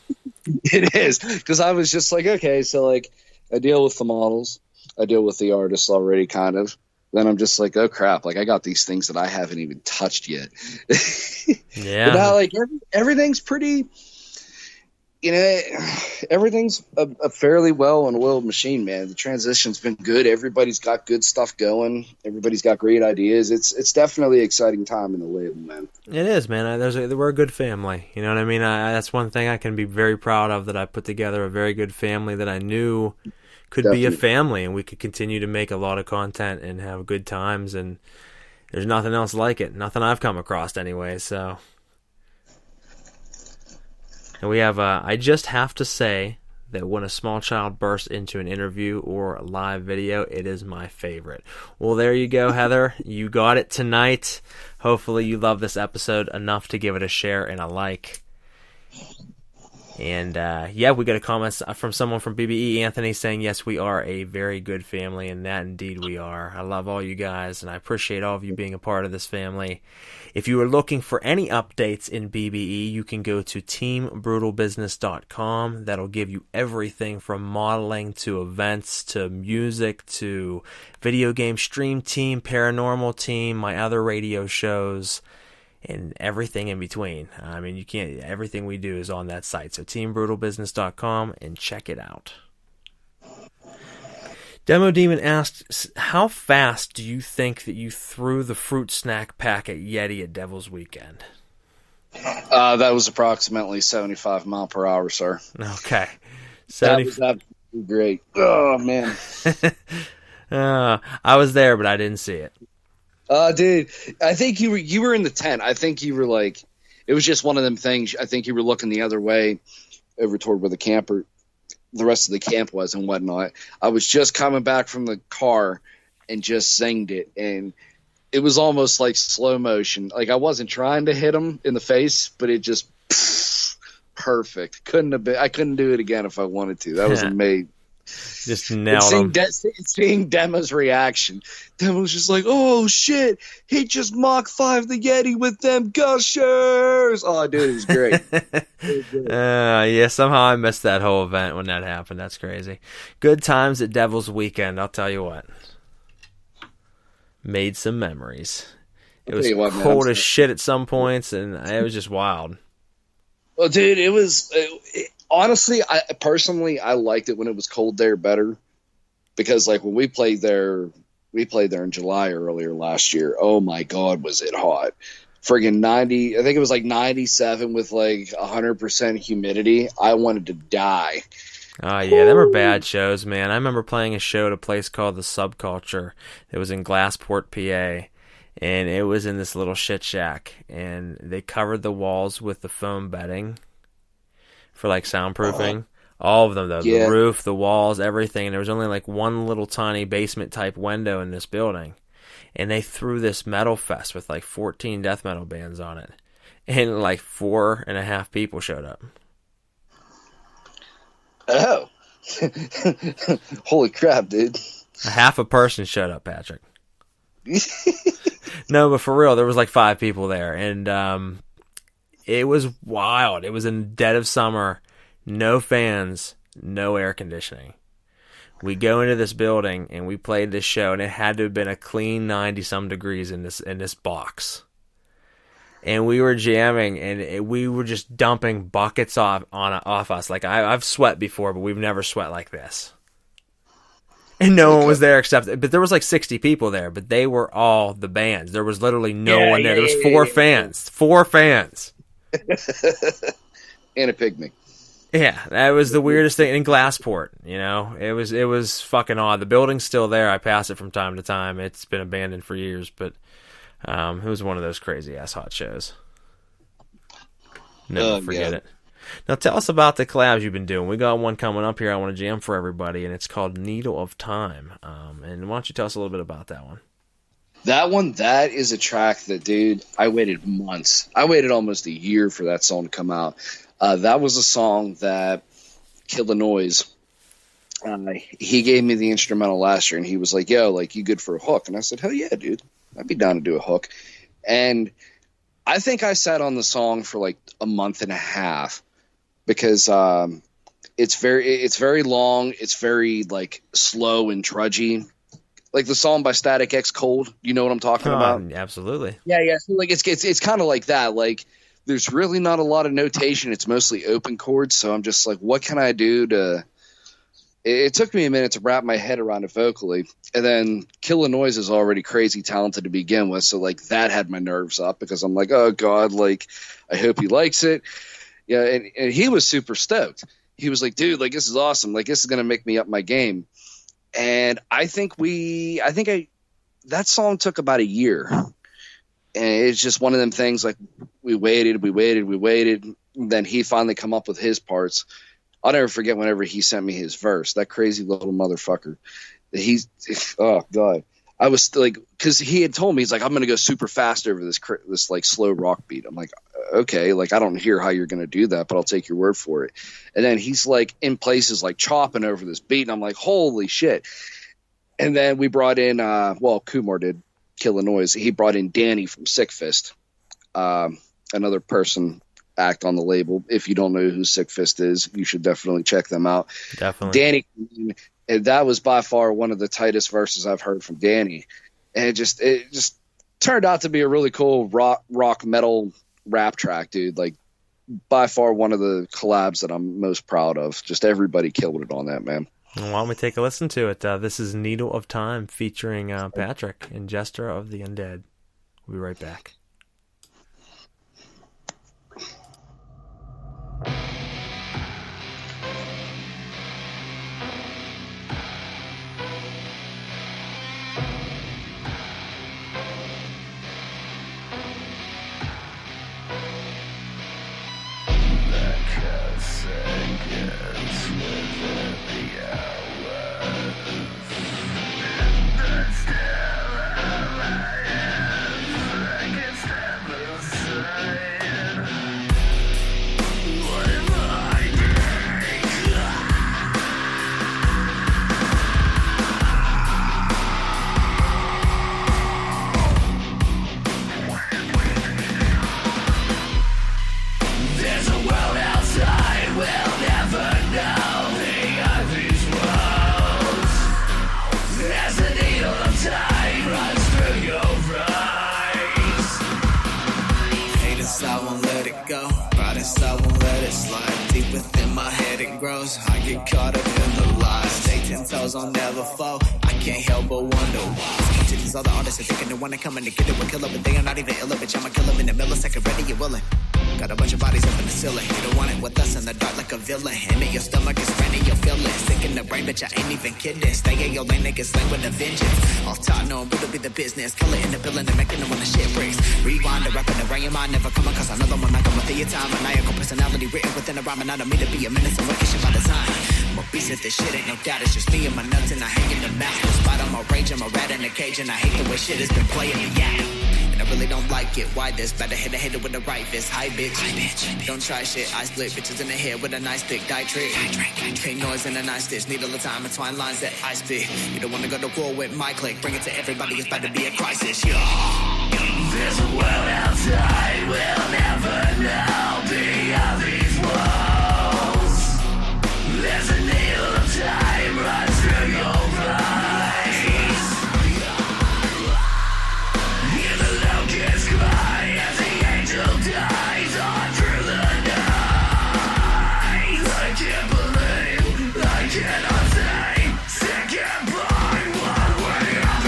It is. Because I was just like, okay, so I deal with the models. I deal with the artists already, kind of. Then I'm just like, oh crap! I got these things that I haven't even touched yet. Yeah. But now, everything's pretty. Everything's a fairly well and oiled machine, man. The transition's been good. Everybody's got good stuff going. Everybody's got great ideas. It's definitely an exciting time in the label, man. It is, man. We're a good family. You know what I mean? That's one thing I can be very proud of, that I put together a very good family that I knew could be a family, and we could continue to make a lot of content and have good times, and there's nothing else like it. Nothing I've come across anyway, so. And we have, I just have to say that when a small child bursts into an interview or a live video, it is my favorite. Well, there you go, Heather. You got it tonight. Hopefully you love this episode enough to give it a share and a like. And, we got a comment from someone from BBE, Anthony, saying, yes, we are a very good family, and that indeed we are. I love all you guys, and I appreciate all of you being a part of this family. If you are looking for any updates in BBE, you can go to teambrutalbusiness.com. That'll give you everything from modeling to events to music to video game stream team, paranormal team, my other radio shows, and everything in between. I mean, everything we do is on that site. So teambrutalbusiness.com and check it out. Demo Demon asked, how fast do you think that you threw the fruit snack pack at Yeti at Devil's Weekend? That was approximately 75 mile per hour, sir. Okay. That was absolutely great. Oh, man. I was there, but I didn't see it. Dude, I think you were in the tent. I think you were it was just one of them things. I think you were looking the other way over toward where the rest of the camp was and whatnot. I was just coming back from the car, and just singed it. And it was almost like slow motion. Like I wasn't trying to hit him in the face, but it just perfect. I couldn't do it again if I wanted to. That was amazing. Just nailed him. Seeing Dema's reaction. Dema was just like, oh shit, he just Mach 5 the Yeti with them gushers. Oh dude, it was great. Yeah, somehow I missed that whole event when that happened. That's crazy. Good times at Devil's Weekend, I'll tell you what. Made some memories. It was cold as shit at some points, and it was just wild. Well, dude, it was honestly, I personally liked it when it was cold there better, because like when we played there in July earlier last year. Oh my God, was it hot? Friggin' 90, I think it was like 97 with like 100% humidity. I wanted to die. Oh, yeah, them were bad shows, man. I remember playing a show at a place called The Subculture. It was in Glassport, PA, and it was in this little shit shack, and they covered the walls with the foam bedding for, like, soundproofing. All of them, though. Yeah. The roof, the walls, everything. And there was only, like, one little tiny basement-type window in this building. And they threw this metal fest with, like, 14 death metal bands on it. And, like, 4.5 people showed up. Oh. Holy crap, dude. A half a person showed up, Patrick. No, but for real, there was like 5 people there. And it was wild. It was in the dead of summer. No fans, no air conditioning. We go into this building, and we played this show, and it had to have been a clean 90-some degrees in this box. And we were jamming, and we were just dumping buckets off us. Like, I've sweat before, but we've never sweat like this. And no one was there but there was like 60 people there, but they were all the bands. There was literally no one there. There was 4 fans. 4 fans. And a pygmy. Yeah, that was the weirdest thing in Glassport, you know. It was fucking odd. The building's still there. I pass it from time to time. It's been abandoned for years, but it was one of those crazy-ass hot shows. Never forget it. Now, tell us about the collabs you've been doing. We got one coming up here I want to jam for everybody, and it's called Needle of Time. And why don't you tell us a little bit about that one? That is a track that, dude, I waited months. I waited almost a year for that song to come out. That was a song that Kill the Noise, he gave me the instrumental last year, and he was like, yo, like, you good for a hook? And I said, hell yeah, dude. I'd be down to do a hook. And I think I sat on the song for like a month and a half because it's very long. It's very like slow and trudgy. Like the song by Static X Cold. You know what I'm talking about? Absolutely. Yeah. So like it's kind of like that. Like there's really not a lot of notation. It's mostly open chords. So I'm just like, what can I do to... It took me a minute to wrap my head around it vocally. And then Kill the Noise is already crazy talented to begin with. So like that had my nerves up because I'm like, oh God, like I hope he likes it. Yeah. And he was super stoked. He was like, dude, like this is awesome. Like this is going to make me up my game. And I think that song took about a year. And it's just one of them things like we waited. And then he finally come up with his parts. I'll never forget whenever he sent me his verse, that crazy little motherfucker. Oh God. I was like, cause he had told me, he's like, I'm going to go super fast over this like slow rock beat. I'm like, okay, like I don't hear how you're going to do that, but I'll take your word for it. And then he's like in places like chopping over this beat. And I'm like, holy shit. And then we brought in, Kumar did Kill the Noise. He brought in Danny from Sick Fist, another person act on the label. If you don't know who Sick Fist is, you should definitely check them out. Definitely. Danny, and that was by far one of the tightest verses I've heard from Danny. And it just turned out to be a really cool rock metal rap track, dude. Like by far one of the collabs that I'm most proud of. Just everybody killed it on that, man. Why don't we take a listen to it? This is Needle of Time featuring Patrick and Jester of the Undead. We'll be right back. That's grows. I get caught up in the lies. Stay 10 toes, I'll never fall. I can't help but wonder why. To these other artists are thinking they wanna come in to get it with killer, but they are not even ill, bitch. I'ma kill 'em in a millisecond, ready, you willing. Got a bunch of bodies up in the ceiling. You don't want it with us in the dark like a villain. And in your stomach is ready, you'll feel it. Sick in the brain, bitch, I ain't even kidding. Stay in your lane, niggas slain with a vengeance. Off top, knowing it'll be the business. Color in the building and making them when the shit breaks. Rewind the rap in the rain, your mind never come across another one like I'm with your time. Maniacal personality written within a rhyme, and I don't mean to be a menace and wicked shit by design. I'm a beast at this shit, ain't no doubt. It's just me and my nuts, and I hang in the mouth. Despite I'm a rage, I'm a rat in a cage, and I hate the way shit has been playing me out. And I really don't like it. Why this? Better hit a hitter with the right fist. Hi, bitch. Don't try shit. I split bitches in the head with a nice thick die trick. Paint noise in a nice stitch. Need all the time and twine lines that I spit. You don't want to go to war with my clique. Bring it to everybody. It's about to be a crisis. Yeah. There's a world outside. We'll never know beyond these walls. There's a needle of time runs through your veins. Hear the locusts cry as the angel dies on through the night. I can't believe, I cannot say, second by one way of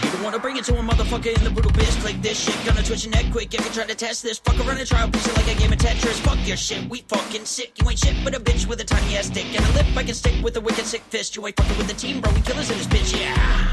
You don't wanna bring it to a motherfucker in the brutal biz. Click this shit, gonna twitch your neck quick if you try to test this. Fuck around and try to piece it like a game of Tetris. Fuck your shit, we fucking sick. You ain't shit but a bitch with a tiny ass dick and a lip I can stick with a wicked sick fist. You ain't fucking with the team, bro, we killers in this bitch, yeah.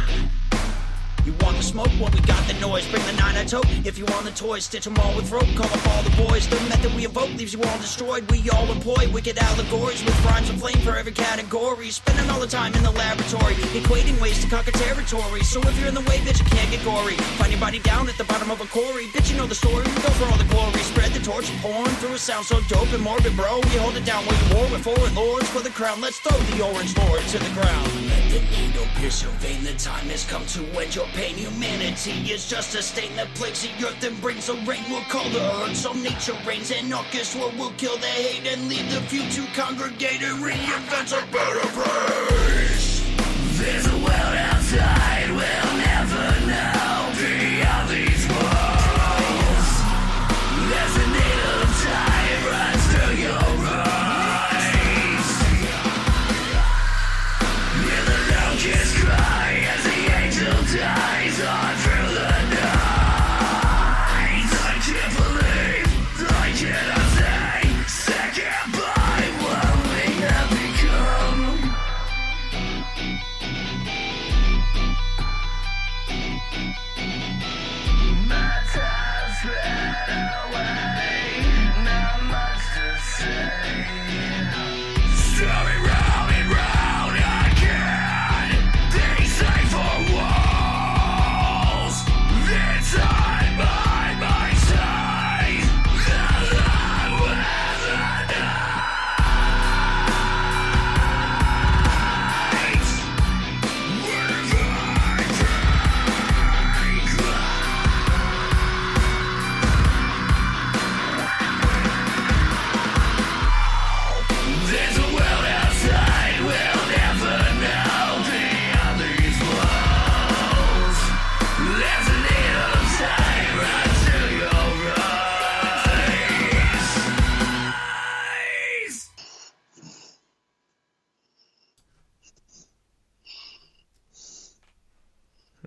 You want the smoke? Well, we got the noise. Bring the 9 tote. If you want the toys, stitch them all with rope. Call up all the boys. The method we evoke leaves you all destroyed. We all employ wicked allegories with rhymes of flame for every category. Spending all the time in the laboratory, equating ways to conquer territory. So if you're in the way, bitch, you can't get gory. Find your body down at the bottom of a quarry. Bitch, you know the story. We go for all the glory. Spread the torch, pouring through a sound so dope and morbid, bro. We hold it down where you war with foreign lords for the crown. Let's throw the orange lord to the ground. Let the needle pierce your vein. The time has come to end your pain. Humanity is just a stain that plagues the earth and brings the rain. We'll call the herd so nature reigns. Anarchist war will kill the hate and leave the few to congregate and reinvent a better place. There's a world outside we'll never know beyond these walls. There's a needle of time runs through your eyes. Hear the locusts cry as the angel dies on through the night. I can't believe, I cannot say, second by what we have become. My time's spent away, not much to say. Story round and round again, they say for walls. It's side by my side, along with the night. Wherever I take, there's a world outside we'll never know beyond these walls. There's a needle of time right to your eyes.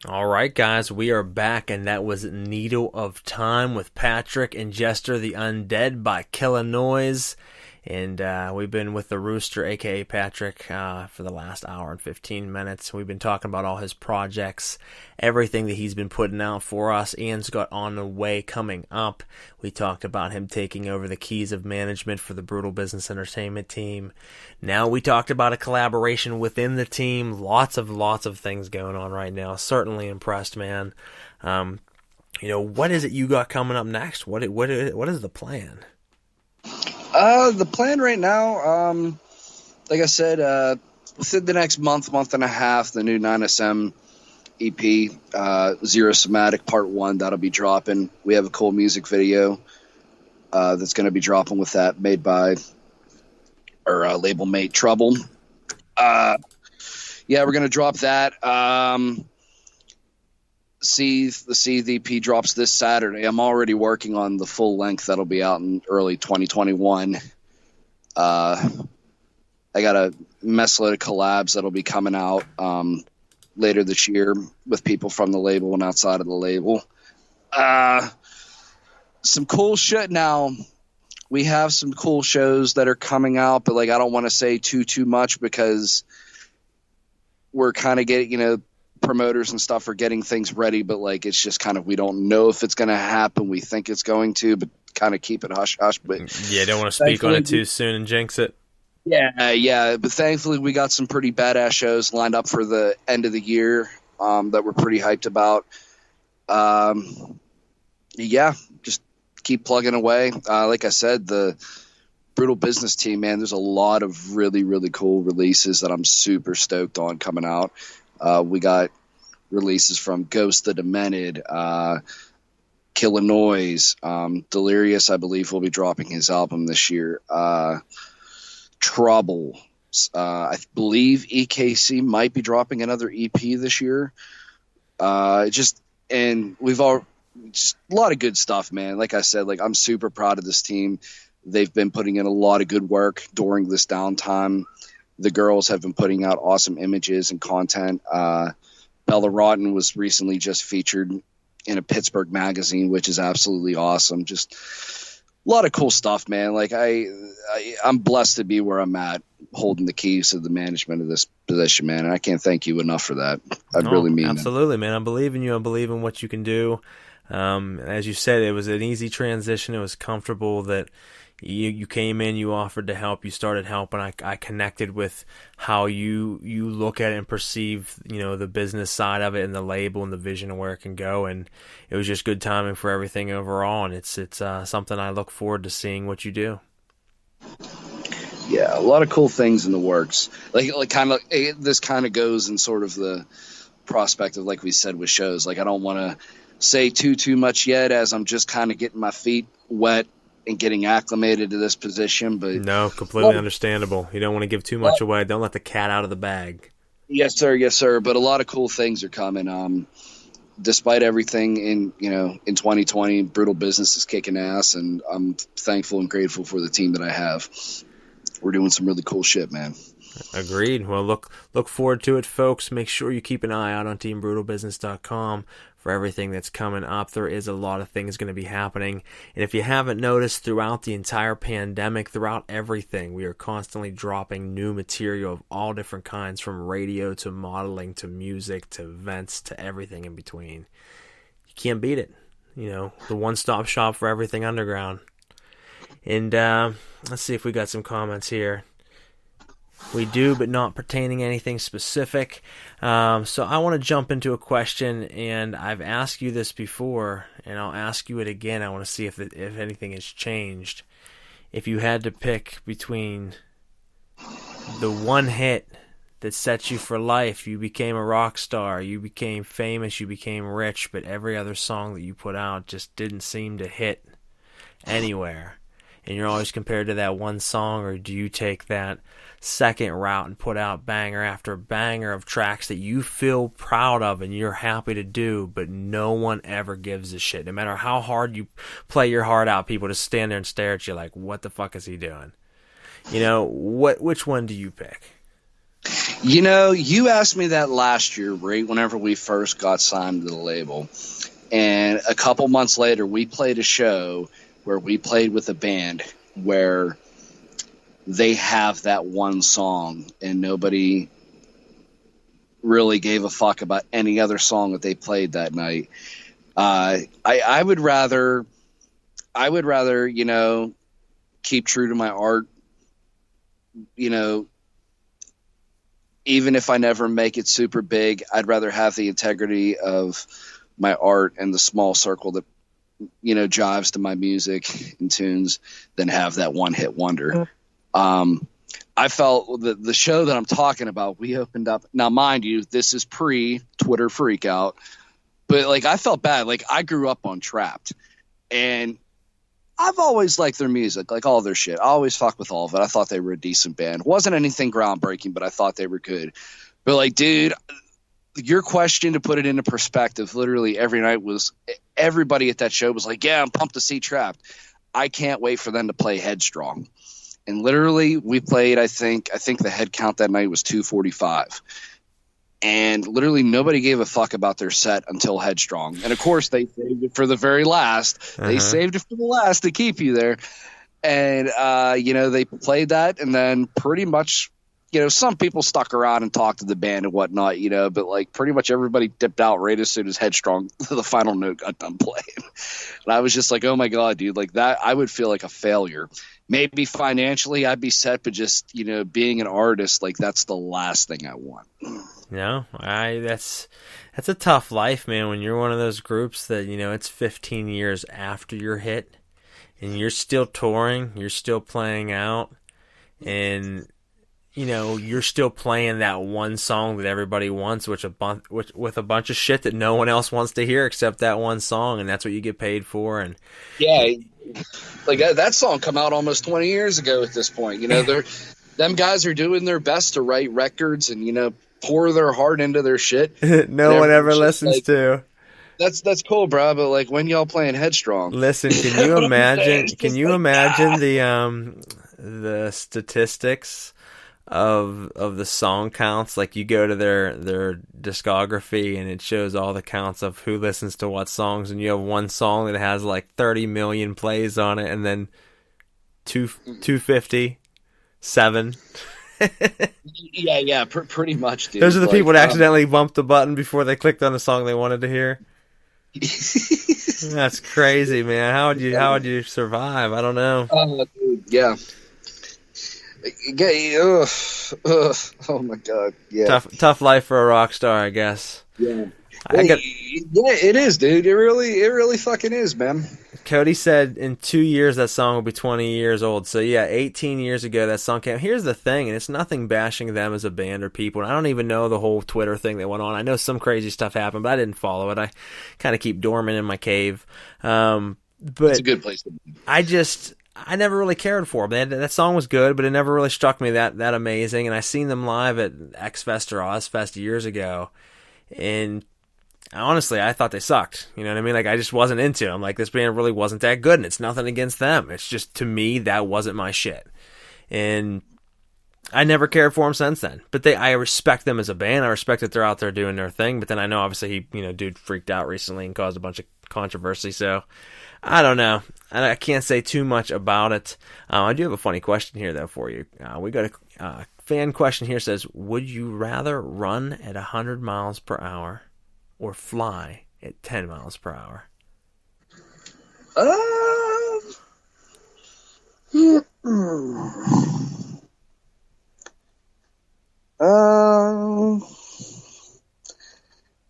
All right, guys, we are back, and that was Needle of Time with Patrick and Jester the Undead by Killa Noise. And we've been with the Rooster, a.k.a. Patrick, for the last hour and 15 minutes. We've been talking about all his projects, everything that he's been putting out for us. Ian's got On the Way coming up. We talked about him taking over the keys of management for the Brutal Business Entertainment team. Now we talked about a collaboration within the team. Lots of things going on right now. Certainly impressed, man. What is it you got coming up next? What is the plan? The plan right now, like I said, within the next month and a half, the new 9SM EP, Zero Somatic Part 1, that'll be dropping. We have a cool music video that's going to be dropping with that, made by our label mate Trouble. We're going to drop that. Seethe, the Seethe EP drops this Saturday. I'm already working on the full length that'll be out in early 2021. I got a mess load of collabs that'll be coming out later this year with people from the label and outside of the label. Some cool shit now. We have some cool shows that are coming out, but like I don't want to say too much because we're kind of getting, promoters and stuff are getting things ready, but like it's just kind of we don't know if it's going to happen. We think it's going to, but kind of keep it hush hush. But yeah, don't want to speak on it too soon and jinx it. Yeah. But thankfully, we got some pretty badass shows lined up for the end of the year that we're pretty hyped about. Yeah, just keep plugging away. Like I said, the Brutal Business team, man, there's a lot of really, really cool releases that I'm super stoked on coming out. We got releases from Ghost the Demented, Killer Noise, Delirious, I believe, will be dropping his album this year. Trouble. I believe EKC might be dropping another EP this year. And we've all just a lot of good stuff, man. Like I said, like I'm super proud of this team. They've been putting in a lot of good work during this downtime. The girls have been putting out awesome images and content. Bella Rotten was recently just featured in a Pittsburgh magazine, which is absolutely awesome. Just a lot of cool stuff, man. Like I'm blessed to be where I'm at, holding the keys to the management of this position, man. And I can't thank you enough for that. I really mean absolutely, man. I believe in you. I believe in what you can do. As you said, it was an easy transition. It was comfortable that you came in, you offered to help, you started helping. I connected with how you look at it and perceive, the business side of it and the label and the vision of where it can go. And it was just good timing for everything overall. And it's something I look forward to seeing what you do. Yeah, a lot of cool things in the works. Like kind of this kind of goes in sort of the prospect of, like we said, with shows. Like I don't want to say too much yet, as I'm just kind of getting my feet wet and getting acclimated to this position. But no, completely understandable. You don't want to give too much away. Don't let the cat out of the bag. Yes, sir. But a lot of cool things are coming. Despite everything in 2020, Brutal Business is kicking ass, and I'm thankful and grateful for the team that I have. We're doing some really cool shit, man. Agreed. Well, look forward to it, folks. Make sure you keep an eye out on teambrutalbusiness.com for everything that's coming up. There is a lot of things going to be happening. And if you haven't noticed, throughout the entire pandemic, throughout everything, we are constantly dropping new material of all different kinds, from radio to modeling to music to events to everything in between. You can't beat it. The one-stop shop for everything underground. And let's see if we got some comments here. We do, but not pertaining to anything specific. So I want to jump into a question, and I've asked you this before, and I'll ask you it again. I want to see if anything has changed. If you had to pick between the one hit that sets you for life, you became a rock star, you became famous, you became rich, but every other song that you put out just didn't seem to hit anywhere, and you're always compared to that one song, or do you take that second route and put out banger after banger of tracks that you feel proud of and you're happy to do, but no one ever gives a shit? No matter how hard you play your heart out, people just stand there and stare at you like, what the fuck is he doing? Which one do you pick? You asked me that last year, right whenever we first got signed to the label. And a couple months later, we played a show where we played with a band where they have that one song and nobody really gave a fuck about any other song that they played that night. I would rather, keep true to my art, even if I never make it super big. I'd rather have the integrity of my art and the small circle that, jives to my music and tunes than have that one hit wonder. I felt the show that I'm talking about, we opened up. Now, mind you, this is pre-Twitter freak out, but I felt bad. I grew up on Trapped, and I've always liked their music, all their shit. I always fuck with all of it. I thought they were a decent band. Wasn't anything groundbreaking, but I thought they were good. But dude, your question, to put it into perspective, literally every night was everybody at that show was like, yeah, I'm pumped to see Trapped. I can't wait for them to play Headstrong. And literally we played, I think the head count that night was 245. And literally nobody gave a fuck about their set until Headstrong. And of course they saved it for the very last. They saved it for the last to keep you there. And, they played that, and then pretty much, some people stuck around and talked to the band and whatnot, but like pretty much everybody dipped out right as soon as Headstrong, the final note, got done playing. And I was just like, oh my God, dude, like that, I would feel like a failure. Maybe financially I'd be set, but just, being an artist, like that's the last thing I want. No, that's a tough life, man, when you're one of those groups that, it's 15 years after your hit. And you're still touring, you're still playing out, and you're still playing that one song that everybody wants, with a bunch of shit that no one else wants to hear except that one song, and that's what you get paid for. And yeah, like that song come out almost 20 years ago at this point. Them guys are doing their best to write records and pour their heart into their shit. No one ever listens to. That's cool, bro. But like when y'all playing Headstrong, listen. Can you imagine? Can you imagine the statistics of the song counts? Like you go to their discography and it shows all the counts of who listens to what songs, and you have one song that has like 30 million plays on it, and then 257. Yeah, pretty much, dude. Those are the people that accidentally bumped the button before they clicked on the song they wanted to hear. That's crazy, man. How would you survive? I don't know. Dude, yeah. Oh my God. Yeah. Tough life for a rock star, I guess. Yeah. Yeah, it is, dude. It really fucking is, man. Cody said in 2 years that song will be 20 years old. So yeah, 18 years ago that song came. Here's the thing, and it's nothing bashing them as a band or people. And I don't even know the whole Twitter thing that went on. I know some crazy stuff happened, but I didn't follow it. I kind of keep dormant in my cave. But it's a good place to be. I never really cared for them. That song was good, but it never really struck me that amazing. And I seen them live at X Fest or Ozfest years ago, and honestly, I thought they sucked. You know what I mean? Like, I just wasn't into them. Like, this band really wasn't that good, and it's nothing against them. It's just, to me, that wasn't my shit. And I never cared for them since then. But I respect them as a band. I respect that they're out there doing their thing. But then I know, obviously, dude freaked out recently and caused a bunch of controversy. So, I don't know. I can't say too much about it. I do have a funny question here, though, for you. We got a fan question here. Says, would you rather run at 100 miles per hour or fly at 10 miles per hour? I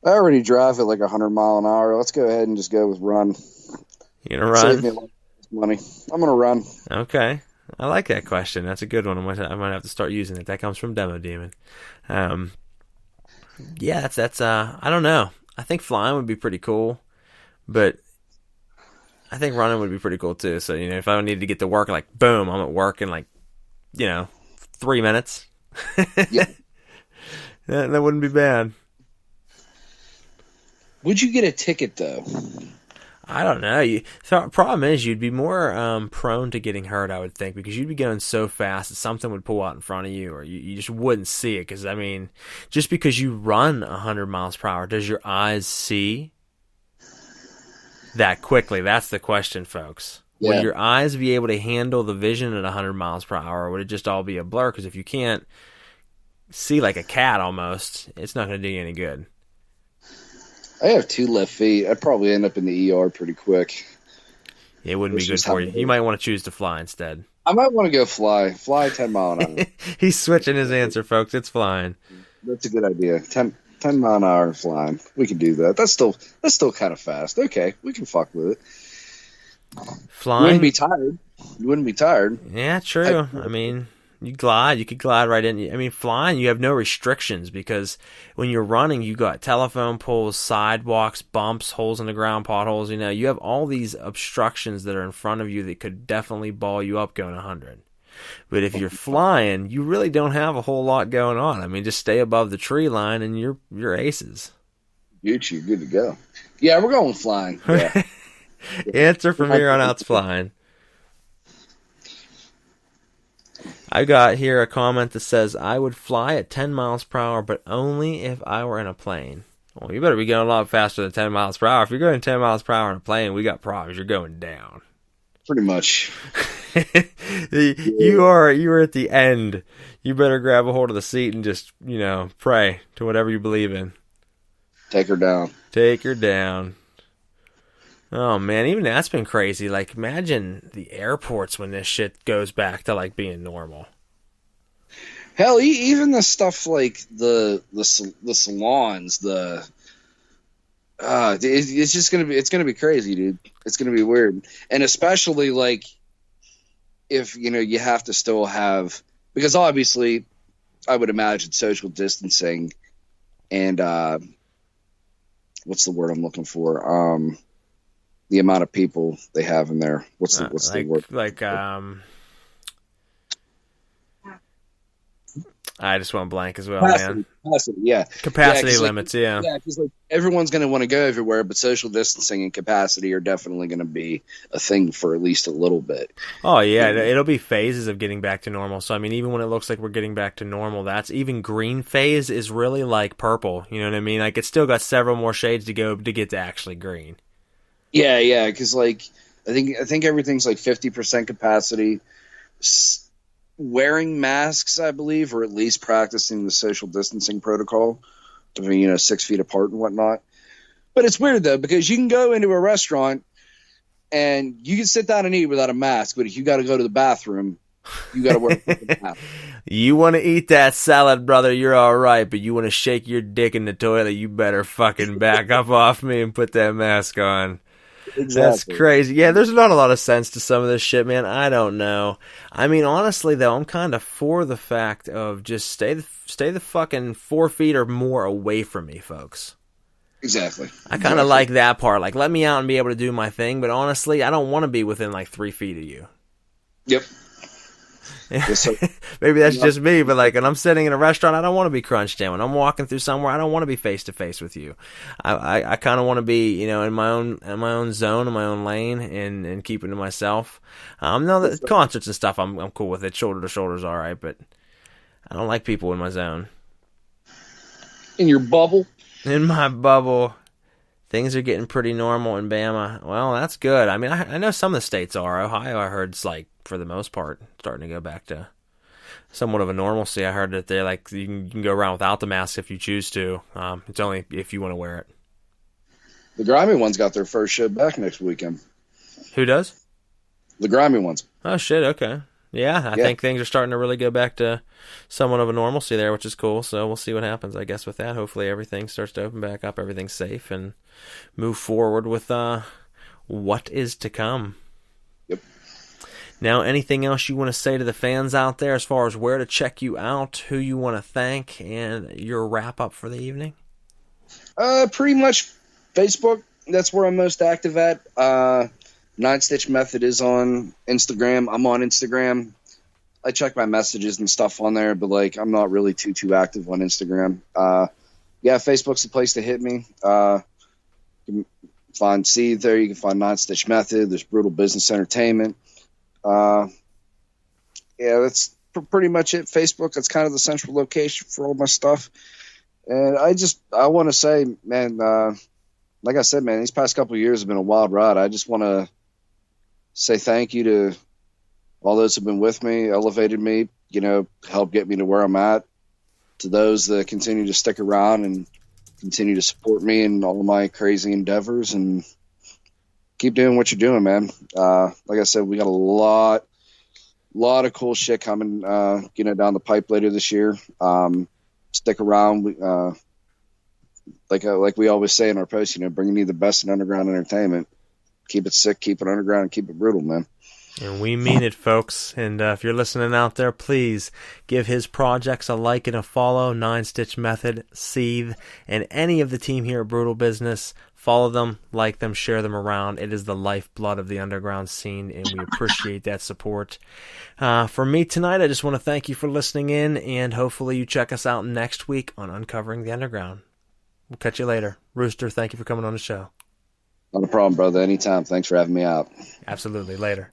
already drive at like 100 mile an hour. Let's go ahead and just go with run. You gonna run? Save me a lot of money. I'm gonna run. Okay, I like that question. That's a good one. I might have to start using it. That comes from Demo Demon. Yeah, that's I don't know. I think flying would be pretty cool, but I think running would be pretty cool too. So, if I needed to get to work, like, boom, I'm at work in 3 minutes. Yeah. That wouldn't be bad. Would you get a ticket though? I don't know. The problem is you'd be more prone to getting hurt, I would think, because you'd be going so fast that something would pull out in front of you, or you just wouldn't see it. Because, I mean, just because you run 100 miles per hour, does your eyes see that quickly? That's the question, folks. Yeah. Would your eyes be able to handle the vision at 100 miles per hour, or would it just all be a blur? Because if you can't see like a cat almost, it's not going to do you any good. I have 2 left feet. I'd probably end up in the ER pretty quick. It wouldn't be good for you. You might want to choose to fly instead. I might want to go fly 10 mile an hour. He's switching his answer, folks. It's flying. That's a good idea. 10 mile an hour flying. We can do that. That's still kind of fast. Okay, we can fuck with it. Flying. You wouldn't be tired. Yeah, true. I mean, you could glide right in. I mean, flying, you have no restrictions, because when you're running, you got telephone poles, sidewalks, bumps, holes in the ground, potholes. You have all these obstructions that are in front of you that could definitely ball you up going 100. But if you're flying, you really don't have a whole lot going on. I mean, just stay above the tree line and you're aces. You're good to go. Yeah, we're going flying. Yeah. Answer from here on out's flying. I got here a comment that says, I would fly at 10 miles per hour, but only if I were in a plane. Well, you better be going a lot faster than 10 miles per hour. If you're going 10 miles per hour in a plane, we got problems. You're going down. Pretty much. You are at the end. You better grab a hold of the seat and just, pray to whatever you believe in. Take her down. Take her down. Oh, man, even that's been crazy. Like, imagine the airports when this shit goes back to, like, being normal. Hell, even the stuff like the salons, it's just gonna be crazy, dude. It's gonna be weird, and especially like if you have to still have, because obviously I would imagine social distancing and what's the word I'm looking for? The amount of people they have in there. What's the word? Like I just went blank as well, man. Capacity, yeah. Capacity limits, yeah. Yeah, because like everyone's going to want to go everywhere, but social distancing and capacity are definitely going to be a thing for at least a little bit. Oh, yeah. It'll be phases of getting back to normal. So, I mean, even when it looks like we're getting back to normal, that's even green phase is really like purple. You know what I mean? Like, it's still got several more shades to go to get to actually green. Yeah, because like I think everything's like 50% capacity. Wearing masks, I believe, or at least practicing the social distancing protocol, 6 feet apart and whatnot. But it's weird though, because you can go into a restaurant and you can sit down and eat without a mask, but if you got to go to the bathroom, you got to wear a mask. You want to eat that salad, brother, you're all right, but you want to shake your dick in the toilet, you better fucking back up off me and put that mask on. Exactly. That's crazy. Yeah, there's not a lot of sense to some of this shit, man. I don't know. I mean, honestly, though, I'm kind of for the fact of just stay the fucking 4 feet or more away from me, folks. Exactly. I kind of like that part. Like, let me out and be able to do my thing, but honestly, I don't want to be within like 3 feet of you. Yep. Yes, maybe that's just me, but like when I'm sitting in a restaurant, I don't want to be crunched in. When I'm walking through somewhere, I don't want to be face to face with you. I kind of want to be, in my own zone, in my own lane, and keeping to myself. No, the concerts and stuff, I'm cool with it. Shoulder to shoulder is all right, but I don't like people in my zone. In your bubble? In my bubble. Things are getting pretty normal in Bama. Well, that's good. I mean, I know some of the states are. Ohio, I heard, is like, for the most part, starting to go back to somewhat of a normalcy. I heard that they're like, you can go around without the mask if you choose to. It's only if you want to wear it. The grimy ones got their first show back next weekend. Who does? The grimy ones. Oh, shit, okay. Yeah, I think things are starting to really go back to somewhat of a normalcy there, which is cool. So we'll see what happens, I guess, with that. Hopefully everything starts to open back up, everything's safe, and move forward with what is to come. Yep. Now, anything else you want to say to the fans out there as far as where to check you out, who you want to thank, and your wrap-up for the evening? Pretty much Facebook. That's where I'm most active at. Nine Stitch Method is on Instagram. I'm on Instagram. I check my messages and stuff on there, but like I'm not really too active on Instagram. Facebook's the place to hit me. You can find Seethe there. You can find Nine Stitch Method. There's Brutal Business Entertainment. That's pretty much it. Facebook, that's kind of the central location for all my stuff. And I want to say, man, like I said, man, these past couple of years have been a wild ride. I just want to say thank you to all those who've been with me, elevated me, helped get me to where I'm at. To those that continue to stick around and continue to support me in all of my crazy endeavors, and keep doing what you're doing, man. Like I said, we got a lot of cool shit coming, down the pipe later this year. Stick around. Like we always say in our posts, bringing you the best in underground entertainment. Keep it sick, keep it underground, and keep it brutal, man. And we mean it, folks. And if you're listening out there, please give his projects a like and a follow. Nine Stitch Method, Seethe, and any of the team here at Brutal Business. Follow them, like them, share them around. It is the lifeblood of the underground scene, and we appreciate that support. For me tonight, I just want to thank you for listening in, and hopefully you check us out next week on Uncovering the Underground. We'll catch you later. Rooster, thank you for coming on the show. Not a problem, brother. Anytime. Thanks for having me out. Absolutely. Later.